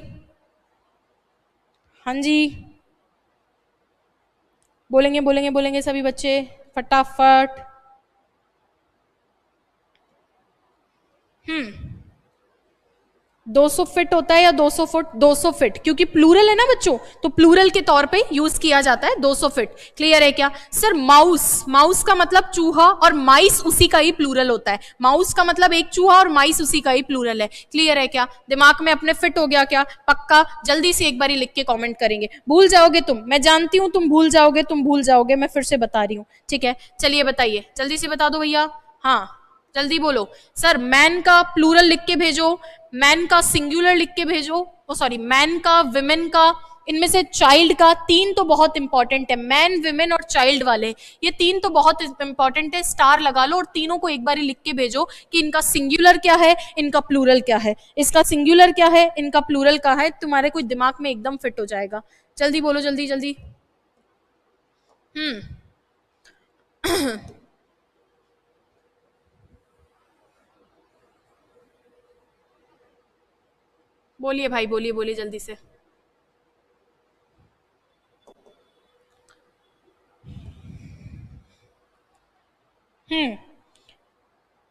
हाँ जी बोलेंगे बोलेंगे बोलेंगे सभी बच्चे फटाफट। 200 फिट होता है या 200 फुट? 200 फिट, क्योंकि प्लूरल है ना बच्चों, तो प्लूरल के तौर पे यूज किया जाता है 200 फिट। क्लियर है क्या? सर माउस, माउस का मतलब चूहा और माइस उसी का ही प्लूरल होता है। माउस का मतलब एक चूहा और माइस उसी का ही प्लूरल है। क्लियर है क्या? दिमाग में अपने फिट हो गया क्या? पक्का जल्दी से एक बार लिख के कॉमेंट करेंगे। भूल जाओगे तुम, मैं जानती हूं तुम भूल जाओगे, तुम भूल जाओगे, मैं फिर से बता रही हूँ। ठीक है, चलिए बताइए, जल्दी से बता दो भैया। हाँ जल्दी बोलो। सर मैन का प्लूरल लिख के भेजो, मैन का सिंगुलर लिख के भेजो, ओ सॉरी मैन का, विमेन का, इनमें से चाइल्ड का। तीन तो बहुत इंपॉर्टेंट है, मैन, विमेन और चाइल्ड वाले, ये तीन तो बहुत इंपॉर्टेंट है, स्टार लगा लो और तीनों को एक बार लिख के भेजो कि इनका सिंगुलर क्या है, इनका प्लूरल क्या है, इसका सिंगुलर क्या है, इनका प्लूरल क्या है। तुम्हारे कोई दिमाग में एकदम फिट हो जाएगा। जल्दी बोलो, जल्दी जल्दी। बोलिए भाई, बोलिए बोलिए जल्दी से।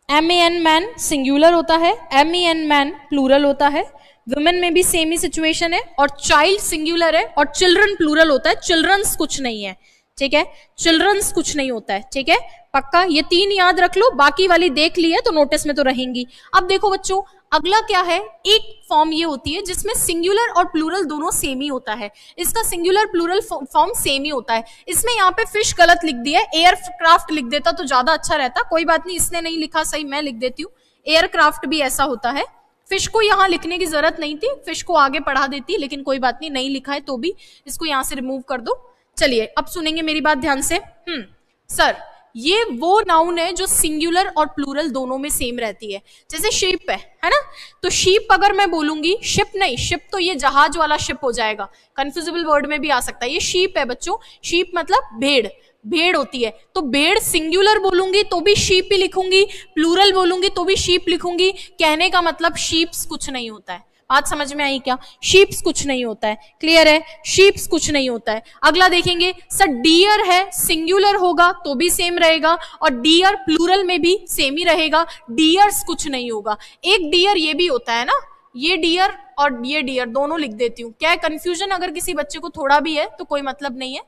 M A N man singular होता है, M E N men plural होता है, वुमेन में भी सेम ही सिचुएशन है, और चाइल्ड सिंगुलर है और चिल्ड्रन प्लूरल होता है, चिल्ड्रंस कुछ नहीं है। ठीक है, चिल्ड्रंस कुछ नहीं होता है। ठीक है, पक्का ये तीन याद रख लो, बाकी वाली देख ली है तो नोटिस में तो रहेंगी। अब देखो बच्चों, अगला क्या है, एक फॉर्म ये होती है जिसमें सिंगुलर और प्लूरल दोनों सेम ही होता है। इसका सिंगुलर प्लूरल फॉर्म सेम ही होता है। इसमें यहाँ पे फिश गलत लिख दिया है, एयरक्राफ्ट लिख देता तो ज्यादा अच्छा रहता। कोई बात नहीं, इसने नहीं लिखा सही, मैं लिख देती हूँ। एयरक्राफ्ट भी ऐसा होता है। फिश को यहाँ लिखने की जरूरत नहीं थी, फिश को आगे पढ़ा देती, लेकिन कोई बात नहीं, नहीं लिखा है तो भी इसको यहाँ से रिमूव कर दो। चलिए अब सुनेंगे मेरी बात ध्यान से। सर ये वो नाउन है जो सिंगुलर और प्लूरल दोनों में सेम रहती है। जैसे शिप है ना, तो शिप अगर मैं बोलूंगी, शिप नहीं, शिप तो ये जहाज वाला शिप हो जाएगा, कंफ्यूजिबल वर्ड में भी आ सकता है। ये शीप है बच्चों, शीप मतलब भेड़, भेड़ होती है। तो भेड़ सिंगुलर बोलूंगी तो भी शीप ही लिखूंगी, प्लूरल बोलूंगी तो भी शीप लिखूंगी। कहने का मतलब शीप्स कुछ नहीं होता है। बात समझ में आई क्या? शीप्स कुछ नहीं होता है। क्लियर है? शीप्स कुछ नहीं होता है। अगला देखेंगे सर, डियर है, सिंगुलर होगा तो भी सेम रहेगा और डियर प्लूरल में भी सेम ही रहेगा। डियर्स कुछ नहीं होगा। एक डियर ये भी होता है ना, ये डियर और ये डियर दोनों लिख देती हूँ। क्या है कंफ्यूजन? अगर किसी बच्चे को थोड़ा भी है तो कोई मतलब नहीं है,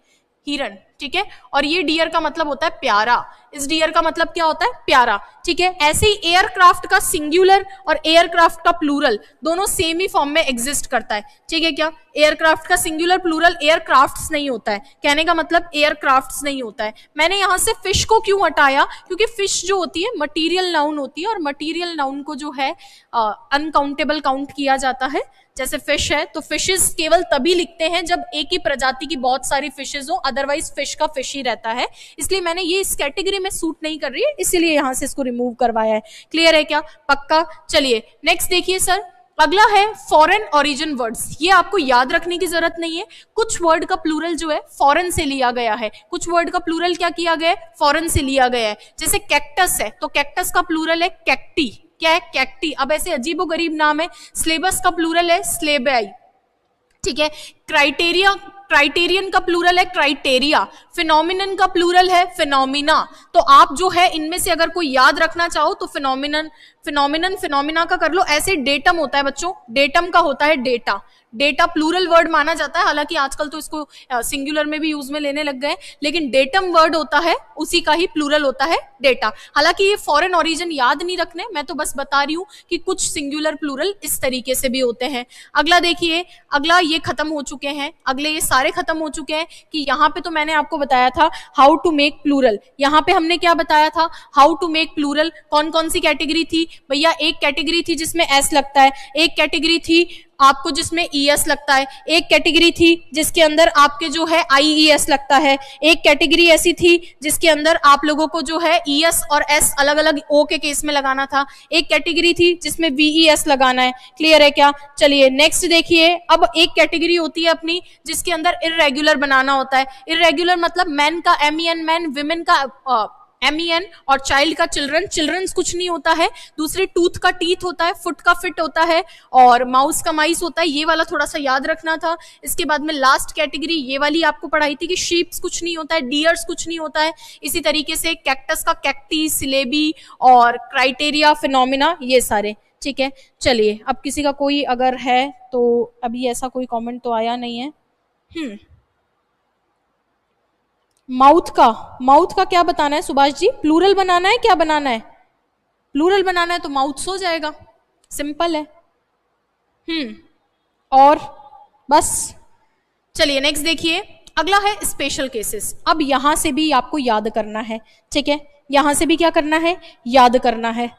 हिरन। ठीक है, और ये डियर का मतलब होता है प्यारा। इस डियर का मतलब क्या होता है? प्यारा। ठीक है, ऐसे ही एयरक्राफ्ट का सिंगुलर और एयरक्राफ्ट का प्लूरल दोनों सेम ही फॉर्म में एग्जिस्ट करता है। ठीक है क्या? एयरक्राफ्ट का सिंगुलर प्लूरल एयरक्राफ्ट्स नहीं होता है। कहने का मतलब एयरक्राफ्ट्स नहीं होता है। मैंने यहां से फिश को क्यों हटाया? क्योंकि फिश जो होती है मटीरियल नाउन होती है, और मटीरियल नाउन को जो है अनकाउंटेबल काउंट किया जाता है। जैसे फिश है तो फिशेस केवल तभी लिखते हैं जब एक ही प्रजाति की बहुत सारी फिशेस हो, अदरवाइज फिश का फिश ही रहता है। इसलिए मैंने ये इस कैटेगरी में सूट नहीं कर रही है, इसीलिए यहां से इसको रिमूव करवाया है। क्लियर है क्या? पक्का। चलिए नेक्स्ट देखिए सर, अगला है फॉरेन ओरिजिन वर्ड्स। ये आपको याद रखने की जरूरत नहीं है। कुछ वर्ड का प्लूरल जो है फॉरेन से लिया गया है, कुछ वर्ड का प्लूरल क्या किया गया है? फॉरेन से लिया गया है। जैसे कैक्टस है तो कैक्टस का प्लूरल है कैक्टी। क्या है? कैक्टी। अब ऐसे अजीबो गरीब नाम है। सिलेबस का प्लूरल है स्लेबाई। ठीक है, क्राइटेरिया, क्राइटेरियन का प्लूरल है क्राइटेरिया। फिनोमिनन का प्लूरल है फिनोमिना। तो आप जो है इनमें से अगर कोई याद रखना चाहो तो फिनोमिनन, फिनोमिनन, फिनोमिना का कर लो। ऐसे डेटम होता है बच्चों, डेटम का होता है डेटा। डेटा प्लूरल वर्ड माना जाता है, हालांकि आजकल तो इसको सिंगुलर में भी यूज में लेने लग गए, लेकिन डेटम वर्ड होता है उसी का ही प्लूरल होता है डेटा। हालांकि ये फॉरेन ओरिजिन याद नहीं रखने, मैं तो बस बता रही हूँ कि कुछ सिंगुलर प्लूरल इस तरीके से भी होते हैं। अगला देखिए, अगला ये खत्म हो चुके हैं, अगले ये सारे खत्म हो चुके हैं कि यहाँ पे तो मैंने आपको बताया था हाउ टू मेक प्लूरल। यहाँ पे हमने क्या बताया था? How to make plural. कौन कौन सी कैटेगरी थी भैया? एक कैटेगरी थी जिसमें एस लगता है, एक कैटेगरी थी आपको जिसमें ईएस लगता है, एक कैटेगरी थी जिसके अंदर आपके जो है आईईएस लगता है, एक कैटेगरी ऐसी थी जिसके अंदर आप लोगों को जो है ईएस और एस अलग अलग ओ के केस में लगाना था, एक कैटेगरी थी जिसमें वीईएस लगाना है। क्लियर है क्या? चलिए नेक्स्ट देखिए, अब एक कैटेगरी होती है अपनी जिसके अंदर इर्रेगुलर बनाना होता है। इर्रेगुलर मतलब मैन का एमईएन मैन, विमेन का MEN, और चाइल्ड का चिल्ड्रन, चिल्ड्रंस कुछ नहीं होता है, दूसरे टूथ का टीथ होता है, फुट का फिट होता है, और माउस का माइस होता है, ये वाला थोड़ा सा याद रखना था। इसके बाद में लास्ट कैटेगरी ये वाली आपको पढ़ाई थी कि शीप्स कुछ नहीं होता है, डियर्स कुछ नहीं होता है, इसी तरीके से कैक्टस का कैक्टी, सिलेबी और क्राइटेरिया, फिनोमिना, ये सारे, ठीक है। चलिए अब किसी का कोई अगर है तो, अभी ऐसा कोई कमेंट तो आया नहीं है। माउथ का क्या बताना है सुभाष जी? प्लूरल बनाना है, क्या बनाना है? प्लूरल बनाना है तो माउथ्स हो जाएगा, सिंपल है। और बस। चलिए नेक्स्ट देखिए, अगला है स्पेशल केसेस। अब यहां से भी आपको याद करना है, ठीक है, यहां से भी क्या करना है? याद करना है।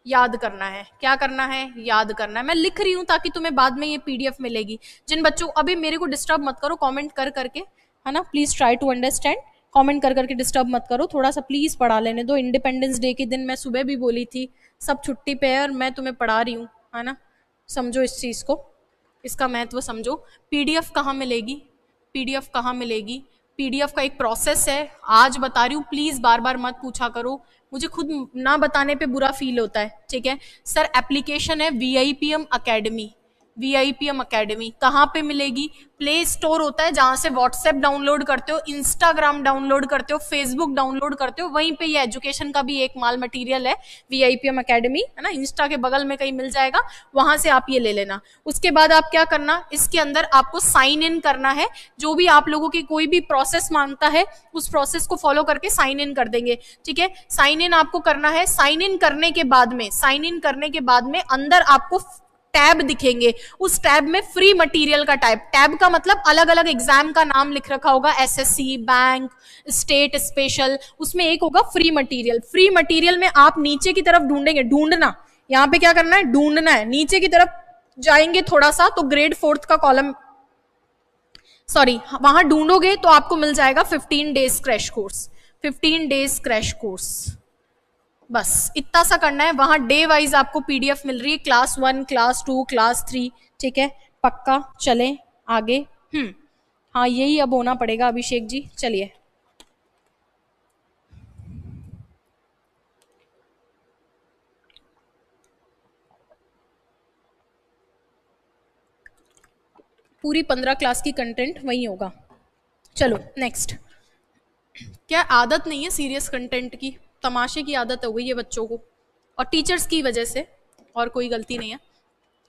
याद करना है, क्या करना है? याद करना है। मैं लिख रही हूं ताकि तुम्हें बाद में ये PDF मिलेगी। जिन बच्चों, अभी मेरे को डिस्टर्ब मत करो कमेंट कर करके, है ना, please try to understand, comment कर करके डिस्टर्ब मत करो, थोड़ा सा प्लीज पढ़ा लेने दो। इंडिपेंडेंस डे के दिन मैं सुबह भी बोली थी सब छुट्टी पे है और मैं तुम्हें पढ़ा रही हूँ, है ना, समझो इस चीज को, इसका महत्व समझो। PDF कहाँ मिलेगी? PDF कहाँ मिलेगी? PDF का एक प्रोसेस है, आज बता रही हूँ, प्लीज बार बार मत पूछा करो, मुझे खुद ना बताने पे बुरा फील होता है, ठीक है। सर एप्लीकेशन है VIPM अकेडमी, VIPM अकेडमी कहाँ पे मिलेगी? प्ले स्टोर होता है जहां से व्हाट्सएप डाउनलोड करते हो, इंस्टाग्राम डाउनलोड करते हो, फेसबुक डाउनलोड करते हो, वहीं पे ये एजुकेशन का भी एक माल मटेरियल है, VIPM अकेडमी, है ना, इंस्टा के बगल में कहीं मिल जाएगा, वहां से आप ये ले लेना। उसके बाद आप क्या करना, इसके अंदर आपको साइन इन करना है, जो भी आप लोगों की कोई भी प्रोसेस मांगता है उस प्रोसेस को फॉलो करके साइन इन कर देंगे, ठीक है। साइन इन आपको करना है। साइन इन करने के बाद में अंदर आपको टैब दिखेंगे, उस टैब में फ्री मटेरियल का टैब का मतलब अलग अलग एग्जाम का नाम लिख रखा होगा, SSC, बैंक, स्टेट, स्पेशल, उसमें एक होगा फ्री मटेरियल। फ्री मटेरियल में आप नीचे की तरफ ढूंढेंगे, ढूंढना, यहाँ पे क्या करना है? ढूंढना है, नीचे की तरफ जाएंगे थोड़ा सा तो ग्रेड 4 का कॉलम, सॉरी, वहां ढूंढोगे तो आपको मिल जाएगा 15 days crash course, 15 days crash course, बस इतना सा करना है। वहां डे वाइज आपको PDF मिल रही है, क्लास 1, क्लास 2, क्लास 3, ठीक है, पक्का। चले आगे। हाँ यही अब होना पड़ेगा अभिषेक जी, चलिए। पूरी 15 क्लास की कंटेंट वही होगा। चलो नेक्स्ट। क्या आदत नहीं है सीरियस कंटेंट की, तमाशे की आदत हो गई है बच्चों को, और टीचर्स की वजह से, और कोई गलती नहीं है।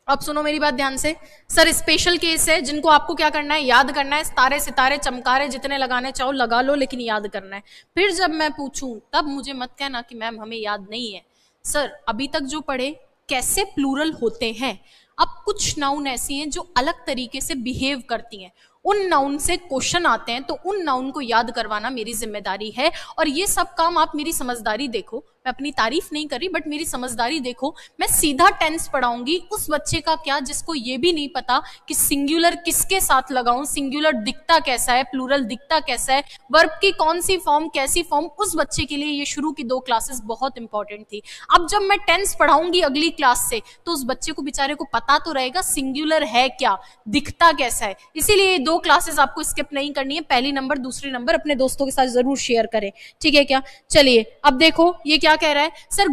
अब सुनो मेरी बात ध्यान से। सर स्पेशल केस है जिनको आपको क्या करना है? याद करना है। तारे सितारे चमकारे जितने लगाने चाहो लगा लो, लेकिन याद करना है। फिर जब मैं पूछूं तब मुझे मत कहना कि मैम हमें याद नहीं है। सर अभी तक जो पढ़े कैसे प्लूरल होते हैं, अब कुछ नाउन ऐसी हैं जो अलग तरीके से बिहेव करती हैं, उन नाउन से क्वेश्चन आते हैं, तो उन नाउन को याद करवाना मेरी जिम्मेदारी है। और ये सब काम आप मेरी समझदारी देखो, मैं अपनी तारीफ नहीं कर रही बट मेरी समझदारी देखो। मैं सीधा टेंस पढ़ाऊंगी, उस बच्चे का क्या जिसको ये भी नहीं पता कि सिंगुलर किसके साथ लगाऊं, सिंगुलर दिखता कैसा है, प्लूरल दिखता कैसा है, वर्ब की कौन सी फॉर्म कैसी फॉर्म, उस बच्चे के लिए ये शुरू की 2 क्लासेस बहुत इंपॉर्टेंट थी। अब जब मैं टेंस पढ़ाऊंगी अगली क्लास से, तो उस बच्चे को बेचारे को पता तो रहेगा सिंगुलर है क्या, दिखता कैसा है। इसीलिए 2 क्लासेस आपको स्किप नहीं करनी है। पहली नंबर, दूसरी नंबर अपने दोस्तों के साथ जरूर शेयर करें, ठीक है क्या। चलिए अब देखो ये क्या कह रहा है। सर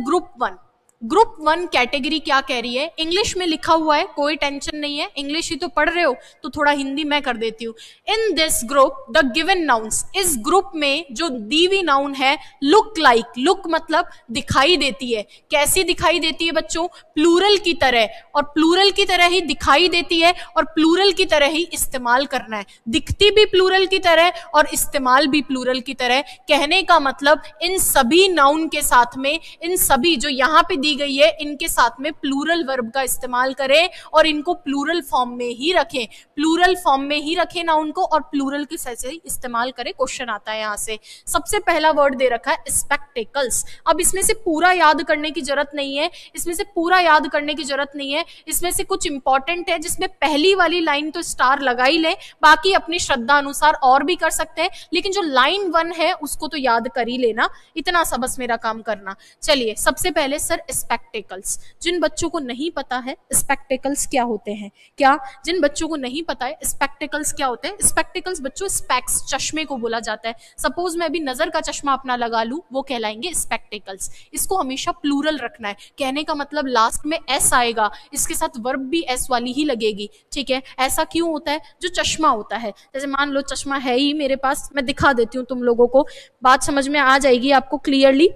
ग्रुप 1 कैटेगरी क्या कह रही है? इंग्लिश में लिखा हुआ है, कोई टेंशन नहीं है, इंग्लिश ही तो पढ़ रहे हो तो थोड़ा हिंदी मैं कर देती हूँ। इन this group the given nouns, इस ग्रुप में जो दी हुई नाउन है, लुक लाइक, लुक मतलब दिखाई देती है। कैसी दिखाई देती है बच्चों? प्लूरल की तरह, और प्लूरल की तरह ही दिखाई देती है और प्लूरल की तरह ही इस्तेमाल करना है। दिखती भी प्लूरल की तरह और इस्तेमाल भी प्लूरल की तरह। कहने का मतलब इन सभी नाउन के साथ में, इन सभी जो यहाँ पे गई है, इनके साथ में प्लूरल वर्ब का इस्तेमाल करें और इनको प्लूरल फॉर्म में ही रखें, प्लूरल फॉर्म में ही रखें ना उनको, और प्लूरल के से इस्तेमाल करें। क्वेश्चन आता है यहां से। सबसे पहला वर्ड दे रखा है स्पेक्टेकल्स। अब इसमें से पूरा याद करने की जरूरत नहीं है, इसमें से पूरा याद करने की जरूरत नहीं है, इसमें से कुछ इंपॉर्टेंट है जिसमें पहली वाली लाइन तो स्टार लगा ही ले, बाकी अपनी श्रद्धा अनुसार और भी कर सकते हैं, लेकिन जो लाइन 1 है उसको तो याद कर ही लेना। इतना सा बस मेरा काम करना। चलिए सबसे पहले सर स्पेक्टेकल्स। जिन बच्चों को नहीं पता है स्पेक्टेकल्स क्या होते हैं, क्या जिन बच्चों को नहीं पता है स्पेक्टेकल्स क्या होते हैं, स्पेक्टेकल्स बच्चों स्पेक्स चश्मे को बोला जाता है। सपोज मैं अभी नजर का चश्मा अपना लगा लूं, वो कहलाएंगे स्पेक्टेकल्स। इसको हमेशा प्लूरल रखना है, कहने का मतलब लास्ट में एस आएगा, इसके साथ वर्ब भी एस वाली ही लगेगी, ठीक है। ऐसा क्यों होता है, जो चश्मा होता है, जैसे मान लो चश्मा है ही मेरे पास, मैं दिखा देती हूँ तुम लोगों को, बात समझ में आ जाएगी आपको क्लियरली,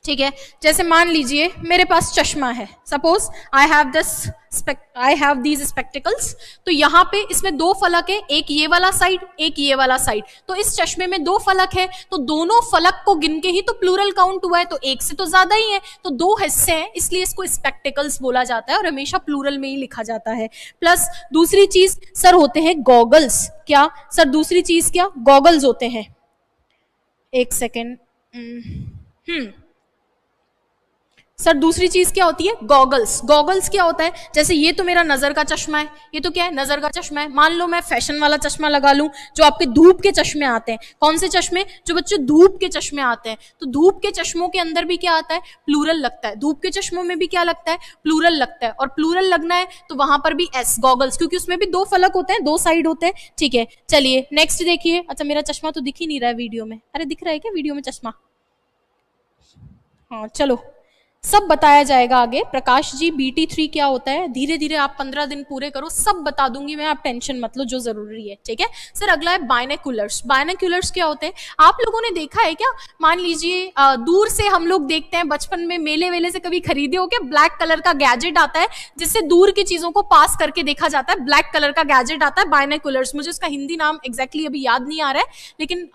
ठीक है। जैसे मान लीजिए मेरे पास चश्मा है, suppose I have these spectacles, तो यहाँ पे इसमें दो फलक है, एक ये वाला साइड एक ये वाला साइड, तो इस चश्मे में दो फलक है, तो दोनों फलक को गिन के ही तो प्लूरल काउंट हुआ है, तो एक से तो ज्यादा ही है, तो दो हिस्से हैं, इसलिए इसको स्पेक्टिकल्स बोला जाता है और हमेशा प्लूरल में ही लिखा जाता है। प्लस दूसरी चीज सर होते हैं गॉगल्स, क्या सर दूसरी चीज क्या, गॉगल्स होते हैं, एक सेकेंड, सर दूसरी चीज क्या होती है, गॉगल्स। गॉगल्स क्या होता है, जैसे ये तो मेरा नजर का चश्मा है, ये तो क्या है नजर का चश्मा है, मान लो मैं फैशन वाला चश्मा लगा लूं, जो आपके धूप के चश्मे आते हैं, कौन से चश्मे, जो बच्चे धूप के चश्मे आते हैं, तो धूप के चश्मों के अंदर भी क्या आता है, प्लूरल लगता है, धूप के चश्मों में भी क्या लगता है, प्लूरल लगता है, और प्लूरल लगना है तो वहां पर भी एस, गॉगल्स, क्योंकि उसमें भी दो फलक होते हैं, दो साइड होते हैं, ठीक है। चलिए नेक्स्ट देखिए, अच्छा मेरा चश्मा तो दिख ही नहीं रहा है वीडियो में, अरे दिख रहा है क्या वीडियो में चश्मा, हाँ चलो सब बताया जाएगा आगे। प्रकाश जी BT3 क्या होता है, धीरे धीरे आप 15 दिन पूरे करो, सब बता दूंगी मैं, आप टेंशन मत लो, जो जरूरी है, ठीक है। सर अगला है बायनोकुलर्स। बायनोकुलर्स क्या होते हैं, आप लोगों ने देखा है क्या, मान लीजिए दूर से हम लोग देखते हैं, बचपन में मेले वेले से कभी खरीदे हो क्या, ब्लैक कलर का गैजेट आता है जिससे दूर की चीजों को पास करके देखा जाता है, ब्लैक कलर का गैजेट आता है बायनोकुलर्स, मुझे उसका हिंदी नाम एग्जैक्टली अभी याद नहीं आ रहा है, लेकिन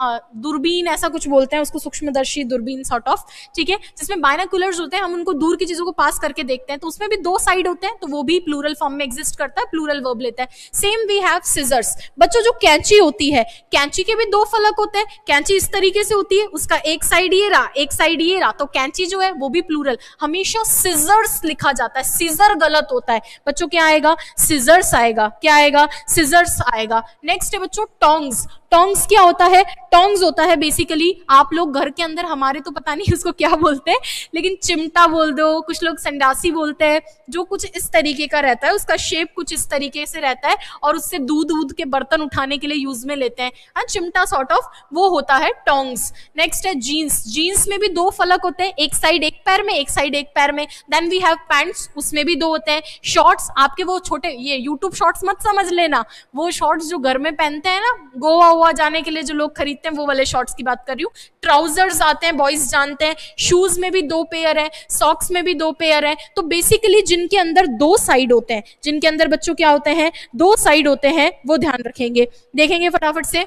दूरबीन ऐसा कुछ बोलते हैं उसको, सूक्ष्मदर्शी दूरबीन सॉर्ट ऑफ, ठीक है, जिसमें बायनोकुलर्स होते हैं, हम उनको दूर की चीजों को पास करके देखते हैं, तो उसमें भी दो साइड होते हैं, तो वो भी प्लूरल फॉर्म में एग्जिस्ट करता है, प्लूरल वर्ब लेता है। Same we have scissors. बच्चों जो कैंची होती है, कैंची के भी दो फलक होते हैं, कैंची इस तरीके से होती है, उसका एक साइड ये रहा एक साइड ये रहा, तो कैंची जो है वो भी प्लूरल, हमेशा सिजर्स लिखा जाता है, सीजर गलत होता है बच्चों, क्या आएगा, सिजर्स आएगा, क्या आएगा, सिजर्स आएगा। नेक्स्ट है बच्चों टोंग्स। टोंग्स क्या होता है, टोंग्स होता है बेसिकली, आप लोग घर के अंदर, हमारे तो पता नहीं उसको क्या बोलते हैं, लेकिन चिमटा बोल दो, कुछ लोग संडासी बोलते हैं, जो कुछ इस तरीके का रहता है, उसका शेप कुछ इस तरीके से रहता है, और उससे दूध के बर्तन उठाने के लिए यूज में लेते हैं, चिमटा सॉर्ट ऑफ, वो होता है टोंग्स। नेक्स्ट है जीन्स। जीन्स में भी दो फलक होते हैं, एक साइड एक पैर में, एक साइड एक पैर में। देन वी हैव पैंट्स, उसमें भी दो होते हैं। शॉर्ट्स, आपके वो छोटे, ये यूट्यूब शॉर्ट्स मत समझ लेना, वो शॉर्ट्स जो घर में पहनते हैं ना, गोवा जाने के लिए जो लोग खरीदते हैं, वो वाले शॉर्ट्स की बात कर रही हूँ। ट्राउजर्स आते हैं, बॉयज जानते हैं। शूज में भी दो पेयर है, सॉक्स में भी दो पेयर है। तो बेसिकली जिनके अंदर दो साइड होते हैं, जिनके अंदर बच्चों क्या होते हैं, दो साइड होते हैं, वो ध्यान रखेंगे। देखेंगे फटाफट से।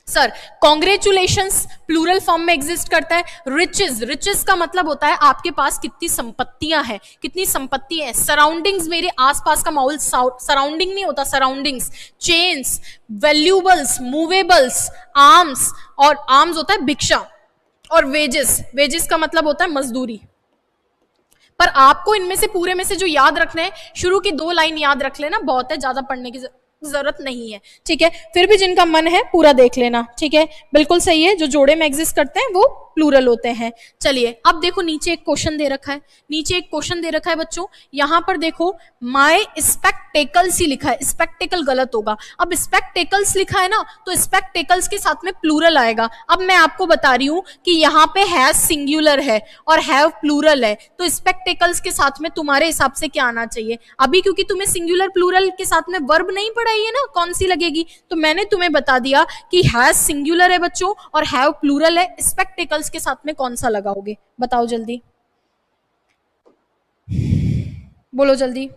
सर कॉन्ग्रेचुलेशंस प्लूरल फॉर्म में एग्जिस्ट करता है। रिचेस, रिचेस का मतलब होता है आपके पास कितनी संपत्तियां हैं, कितनी संपत्ति है। सराउंडिंग्स, मेरे आसपास का माहौल, सराउंडिंग नहीं होता, सराउंडिंग्स। चेन्स, वैल्यूबल्स, मूवेबल्स, आर्म्स, और आर्म्स होता है भिक्षा। और वेजेस, वेजेस का मतलब होता है मजदूरी। पर आपको इनमें से पूरे में से जो याद रखना है, शुरू की दो लाइन याद रख लेना, बहुत है, ज्यादा पढ़ने की जरूरत नहीं है, ठीक है। फिर भी जिनका मन है पूरा देख लेना, ठीक है, बिल्कुल सही है। जो जोड़े में एग्जिस्ट करते हैं वो प्लूरल होते हैं। चलिए अब देखो, नीचे एक क्वेश्चन दे रखा है, नीचे एक क्वेश्चन दे रखा है बच्चों, यहां पर देखो माय स्पेक्टेकल्स ही लिखा है, स्पेक्टेकल गलत होगा। अब स्पेक्टेकल्स लिखा है ना, तो स्पेक्टेकल्स के साथ में प्लूरल आएगा। अब मैं आपको बता रही हूं कि यहाँ पे हैज सिंगुलर है और हैव प्लूरल है, तो स्पेक्टेकल्स के साथ में तुम्हारे हिसाब से क्या आना चाहिए? अभी क्योंकि तुम्हें सिंगुलर प्लूरल के साथ में वर्ब नहीं पढ़ाई है ना, कौन सी लगेगी, तो मैंने तुम्हें बता दिया कि हैज सिंगुलर है बच्चों और हैव प्लूरल है। स्पेक्टेकल्स के साथ में कौन सा लगाओगे, बताओ जल्दी, बोलो जल्दी।